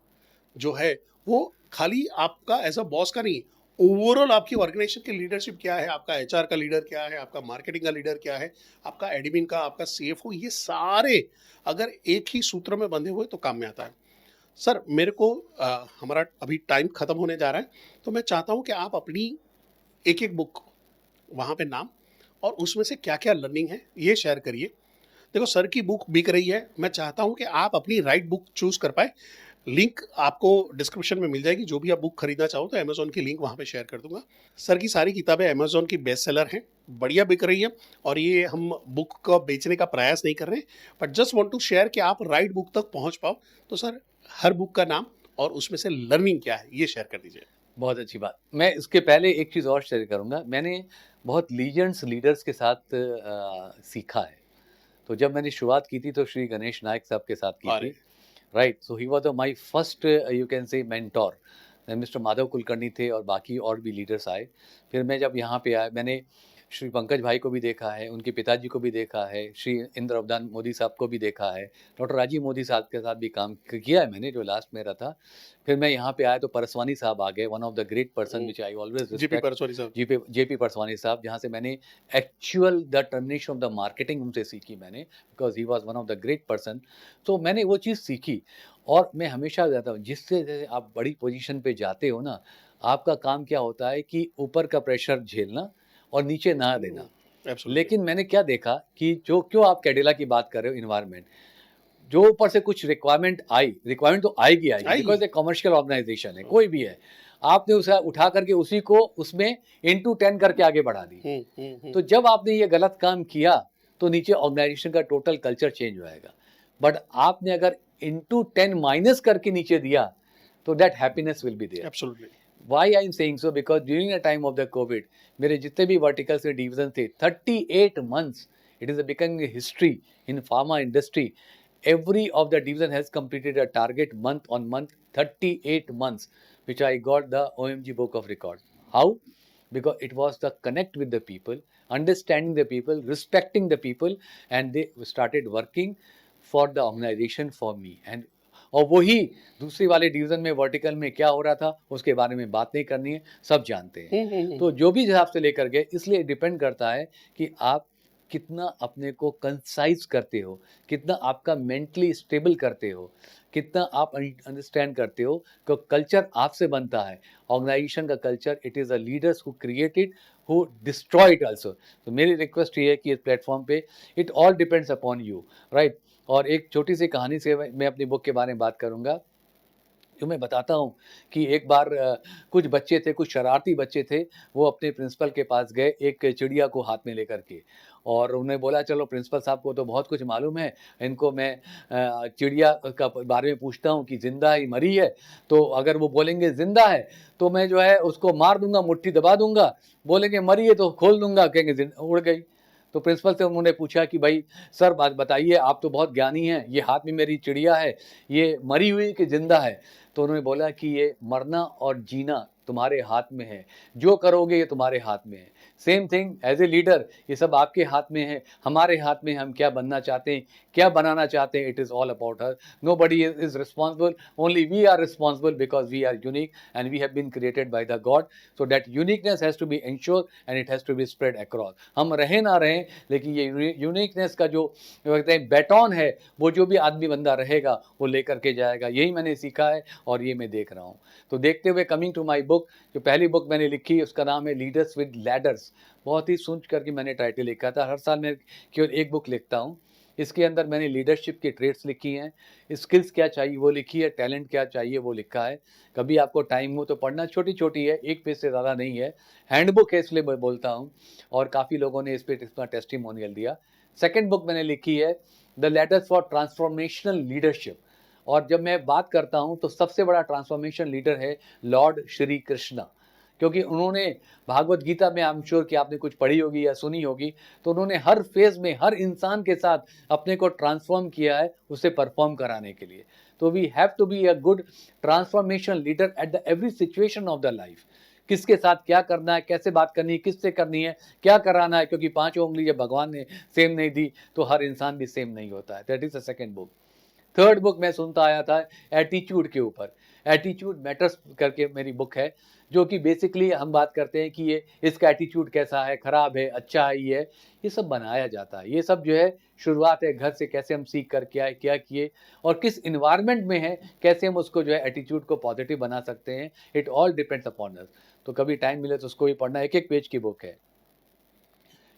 [SPEAKER 1] जो है वो खाली आपका एज अ बॉस का नहीं, ओवरऑल आपकी ऑर्गेनाइजेशन की लीडरशिप क्या है, आपका एचआर का लीडर क्या है, आपका मार्केटिंग का लीडर क्या है, आपका एडमिन का, आपका सीएफओ, ये सारे अगर एक ही सूत्र में बंधे हुए तो काम में आता है। सर मेरे को हमारा अभी टाइम खत्म होने जा रहा है, तो मैं चाहता हूँ कि आप अपनी एक एक बुक वहाँ पे नाम और उसमें से क्या क्या लर्निंग है ये शेयर करिए। देखो सर की बुक बिक रही है, मैं चाहता हूँ कि आप अपनी राइट बुक चूज कर पाए। लिंक आपको डिस्क्रिप्शन में मिल जाएगी, जो भी आप बुक खरीदना चाहो तो अमेजोन की लिंक वहाँ पे शेयर कर दूंगा। सर की सारी किताबें अमेजोन की बेस्ट सेलर हैं, बढ़िया बिक रही है। और ये हम बुक का बेचने का प्रयास नहीं कर रहे हैं, but just want to share कि आप राइट बुक तक पहुँच पाओ। तो सर हर बुक का नाम और उसमें से लर्निंग क्या है ये शेयर कर दीजिए।
[SPEAKER 2] बहुत अच्छी बात। मैं इसके पहले एक चीज़ और शेयर करूंगा। मैंने बहुत लीजेंड्स लीडर्स के साथ सीखा है। तो जब मैंने शुरुआत की थी तो श्री गणेश नायक साहब के साथ की
[SPEAKER 1] अरे
[SPEAKER 2] थी, right. So he was my first you can say mentor. Mister Madhav Kulkarni थे और बाकी और भी लीडर्स आए। फिर मैं जब यहाँ पे आया, मैंने श्री पंकज भाई को भी देखा है, उनके पिताजी को भी देखा है, श्री इंद्र अवधान मोदी साहब को भी देखा है, डॉक्टर राजीव मोदी साहब के साथ भी काम किया है मैंने, जो लास्ट मेरा था। फिर मैं यहाँ पे आया तो परसवानी साहब आ गए, one of the great person which I always
[SPEAKER 1] जीपी
[SPEAKER 2] रिस्पेक्ट,
[SPEAKER 1] परसोरी साहब।
[SPEAKER 2] जेपी परसवानी साहब, जहाँ से मैंने actual the termination of the marketing उनसे सीखी मैंने, because he was one of the great person. तो मैंने वो चीज़ सीखी। और मैं हमेशा जाता हूँ, जिससे जैसे आप बड़ी पोजीशन पे जाते हो ना, आपका काम क्या होता है कि ऊपर का प्रेशर झेलना और नीचे ना देना।
[SPEAKER 1] Absolutely.
[SPEAKER 2] लेकिन मैंने क्या देखा कि जो क्यों आप कैडिला की बात कर रहे हो, इन्वायरमेंट, जो ऊपर से कुछ रिक्वायरमेंट तो आएगी, बिकॉज ए कमर्शियल ऑर्गेनाइजेशन है, कोई भी है, आपने उसे उठा करके उसी को उसमें इंटू 10 करके आगे बढ़ा दी। तो जब आपने ये गलत काम किया तो नीचे ऑर्गेनाइजेशन का टोटल कल्चर चेंज हो जाएगा। बट आपने अगर इंटू 10 माइनस करके नीचे दिया तो that happiness will be there.
[SPEAKER 1] Absolutely.
[SPEAKER 2] Why I am saying so? Because during the time of the COVID, मेरे जितने भी वर्टिकल्स के डिवीजन थे, 38 months, it is becoming a history in pharma industry. Every of the division has completed a target month on month, 38 months, which I got the OMG book of record. How? Because it was the connect with the people, understanding the people, respecting the people, and they started working for the organization for me. And और वही दूसरी वाले division में vertical में क्या हो रहा था उसके बारे में बात नहीं करनी है, सब जानते हैं। तो जो भी हिसाब से लेकर गए, इसलिए डिपेंड करता है कि आप कितना अपने को कंसाइज करते हो, कितना आपका मेंटली स्टेबल करते हो, कितना आप अंडरस्टैंड करते हो। तो कल्चर आपसे बनता है, ऑर्गेनाइजेशन का culture, it is a leaders who created, who destroy it also. तो मेरी रिक्वेस्ट ये है कि इस प्लेटफॉर्म पे it all depends upon you, right. और एक छोटी सी कहानी से मैं अपनी बुक के बारे में बात करूंगा, जो मैं बताता हूँ कि एक बार कुछ बच्चे थे, कुछ शरारती बच्चे थे, वो अपने प्रिंसिपल के पास गए एक चिड़िया को हाथ में लेकर के, और उन्हें बोला चलो प्रिंसिपल साहब को तो बहुत कुछ मालूम है, इनको मैं चिड़िया का बारे में पूछता हूँ कि जिंदा है मरी है। तो अगर वो बोलेंगे जिंदा है तो मैं जो है उसको मार दूंगा, मुट्ठी दबा दूंगा, बोलेंगे मरी है तो खोल दूंगा, कहेंगे उड़ गई। तो प्रिंसिपल से उन्होंने पूछा कि भाई सर बात बताइए, आप तो बहुत ज्ञानी हैं, ये हाथ में मेरी चिड़िया है, ये मरी हुई कि जिंदा है? तो उन्होंने बोला कि ये मरना और जीना तुम्हारे हाथ में है, जो करोगे ये तुम्हारे हाथ में है। Same thing as a leader, ये सब आपके हाथ में है, हमारे हाथ में, हम क्या बनना चाहते हैं, क्या बनाना चाहते हैं, it is all about her. Nobody is responsible, only we are responsible because we are unique and we have been created by the god. So that uniqueness has to be ensure and it has to be spread across. हम रहें ना रहें, लेकिन ये uniqueness का जो कहते हैं बैटॉन है, वो जो भी आदमी बंदा रहेगा वो लेकर के जाएगा। यही मैंने सीखा है और ये मैं देख रहा हूँ। तो देखते हुए कमिंग टू माई बुक, जो पहली बुक मैंने लिखी उसका नाम है लीडर्स विद लैडर्स। बहुत ही सोच करके मैंने टाइटल लिखा था। हर साल मैं केवल एक बुक लिखता हूँ, इसके अंदर मैंने लीडरशिप की ट्रेड्स लिखी हैं, स्किल्स क्या चाहिए वो लिखी है, टैलेंट क्या चाहिए वो लिखा है। कभी आपको टाइम हो तो पढ़ना, छोटी छोटी है, 1 पेज से ज़्यादा नहीं है, हैंडबुक है इसलिए मैं बोलता हूँ, और काफ़ी लोगों ने इस पे इसका टेस्टिमोनियल दिया। सेकंड बुक मैंने लिखी है the letters for transformational leadership, और जब मैं बात करता हूँ तो सबसे बड़ा ट्रांसफॉर्मेशन लीडर है लॉर्ड श्री कृष्णा, क्योंकि उन्होंने भागवत गीता में, आई एम श्योर कि आपने कुछ पढ़ी होगी या सुनी होगी, तो उन्होंने हर फेज में हर इंसान के साथ अपने को ट्रांसफॉर्म किया है उसे परफॉर्म कराने के लिए। तो we have to be a good transformation leader at the every situation of the life. किसके साथ क्या करना है, कैसे बात करनी है, किससे करनी है, क्या कराना है, क्योंकि 5 उंगली जब भगवान ने सेम नहीं दी तो हर इंसान भी सेम नहीं होता है। That is the second book. Third book मैं सुनता आया था एटीट्यूड के ऊपर, एटीट्यूड मैटर्स करके मेरी बुक है, जो कि बेसिकली हम बात करते हैं कि ये इसका एटीट्यूड कैसा है, खराब है, अच्छा है, ये सब बनाया जाता है। ये सब जो है शुरुआत है घर से, कैसे हम सीख कर क्या किए और किस इन्वायरमेंट में है, कैसे हम उसको जो है एटीट्यूड को पॉजिटिव बना सकते हैं। It all depends upon us. तो कभी टाइम मिले तो उसको भी पढ़ना, एक एक पेज की बुक है।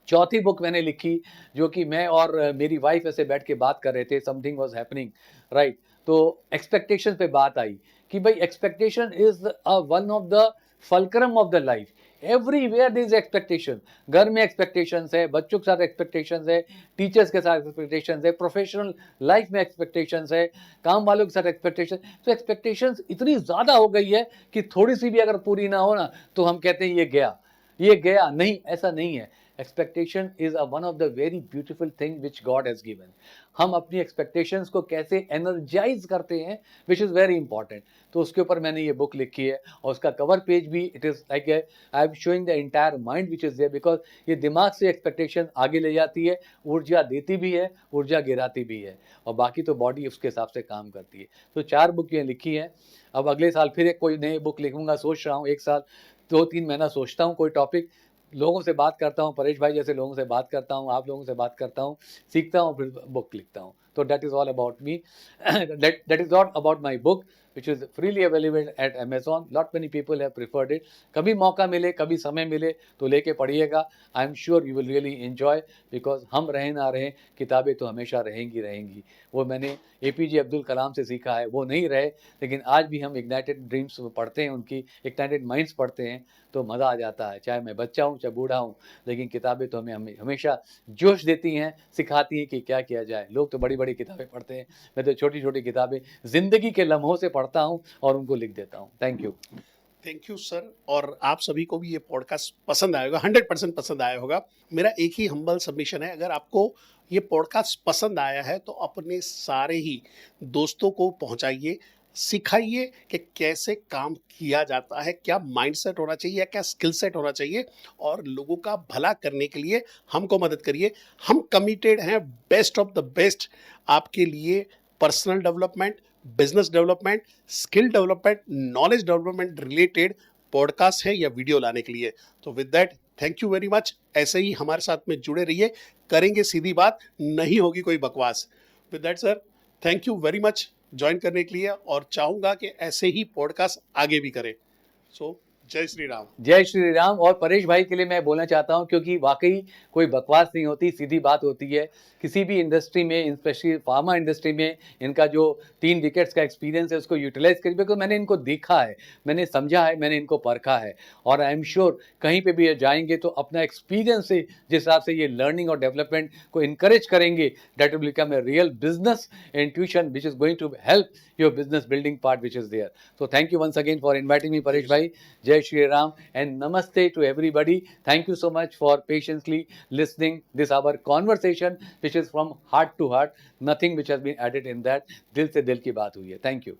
[SPEAKER 2] चौथी बुक मैंने लिखी, जो कि मैं और मेरी वाइफ ऐसे बैठ के बात कर रहे थे, समथिंग वाज हैपनिंग, राइट। तो एक्सपेक्टेशन पे बात आई कि भाई expectation is one of the fulcrum of the life. Everywhere there is expectation. घर में एक्सपेक्टेशंस है, बच्चों के साथ एक्सपेक्टेशंस है, टीचर्स के साथ एक्सपेक्टेशंस है, प्रोफेशनल लाइफ में एक्सपेक्टेशंस है, काम वालों के साथ एक्सपेक्टेशन। तो एक्सपेक्टेशंस इतनी ज़्यादा हो गई है कि थोड़ी सी भी अगर पूरी ना हो ना तो हम कहते हैं ये गया। नहीं, ऐसा नहीं है। Expectation is one of the very beautiful thing which God has given. हम अपनी एक्सपेक्टेशंस को कैसे एनर्जाइज करते हैं, विच इज़ वेरी इंपॉर्टेंट। तो उसके ऊपर मैंने ये बुक लिखी है, और उसका कवर पेज भी it is like I am showing the entire mind which is there, because ये दिमाग से एक्सपेक्टेशन आगे ले जाती है, ऊर्जा देती भी है, ऊर्जा गिराती भी है, और बाकी तो बॉडी उसके हिसाब से काम करती है। तो 4 बुक ये लिखी है। अब अगले साल फिर एक कोई नई बुक लिखूंगा, सोच रहा हूँ। 1 साल 2-3 महीना सोचता हूँ कोई टॉपिक, लोगों से बात करता हूँ, परेश भाई जैसे लोगों से बात करता हूँ, आप लोगों से बात करता हूँ, सीखता हूँ, फिर बुक लिखता हूँ। तो that is all about me. That is not about my book which is freely available at Amazon. Lot many people have preferred it. कभी मौका मिले, कभी समय मिले तो लेके पढ़िएगा। I am sure you will really enjoy, because हम रहें ना रहें, किताबें तो हमेशा रहेंगी। वो मैंने APJ अब्दुल कलाम से सीखा है। वो नहीं रहे, लेकिन आज भी हम इग्नाइटेड ड्रीम्स पढ़ते हैं, उनकी इग्नाइटेड माइंड्स पढ़ते हैं तो मज़ा आ जाता है। चाहे मैं बच्चा हूँ चाहे बूढ़ा हूँ, लेकिन किताबें तो हमें हमेशा जोश देती हैं, सिखाती हैं कि क्या किया जाए। लोग तो बड़ी बड़ी किताबें पढ़ते हैं, मैं तो छोटी छोटी किताबें ज़िंदगी के लम्हों से पढ़ता हूँ और उनको लिख देता हूँ।
[SPEAKER 1] Thank you sir. और आप सभी को भी ये पॉडकास्ट पसंद आएगा, 100% पसंद आया होगा। मेरा एक ही हम्बल सबमिशन है, अगर आपको ये पॉडकास्ट पसंद आया है तो अपने सारे ही दोस्तों को पहुंचाइए, सिखाइए कि कैसे काम किया जाता है, क्या माइंडसेट होना चाहिए, क्या स्किल सेट होना चाहिए, और लोगों का भला करने के लिए हमको मदद करिए। हम कमिटेड हैं बेस्ट ऑफ द बेस्ट आपके लिए, personal development, business development, skill development, knowledge development related podcast है या वीडियो लाने के लिए। तो with that thank you very much. ऐसे ही हमारे साथ में जुड़े रहिए, करेंगे सीधी बात, नहीं होगी कोई बकवास। With that sir, thank you very much join करने के लिए, और चाहूंगा कि ऐसे ही पॉडकास्ट आगे भी करें। सो जय श्री राम।
[SPEAKER 2] जय श्री राम। और परेश भाई के लिए मैं बोलना चाहता हूं, क्योंकि वाकई कोई बकवास नहीं होती, सीधी बात होती है। किसी भी इंडस्ट्री में, स्पेशली फार्मा इंडस्ट्री में, इनका जो 3 डिकेड्स का एक्सपीरियंस है उसको यूटिलाइज करिए, बिकॉज मैंने इनको देखा है, मैंने समझा है, मैंने इनको परखा है। और आई एम श्योर कहीं पे भी जाएंगे तो अपना एक्सपीरियंस से जिस हिसाब से ये लर्निंग और डेवलपमेंट को इनकरेज करेंगे, that will become a real business intuition which is going to help your business building part which is there. So thank you once again for inviting me, Paresh bhai. Jai Shri Ram and namaste to everybody. Thank you so much for patiently listening this our conversation which is from heart to heart, nothing which has been added in that. दिल से दिल की बात हुई है. Thank you.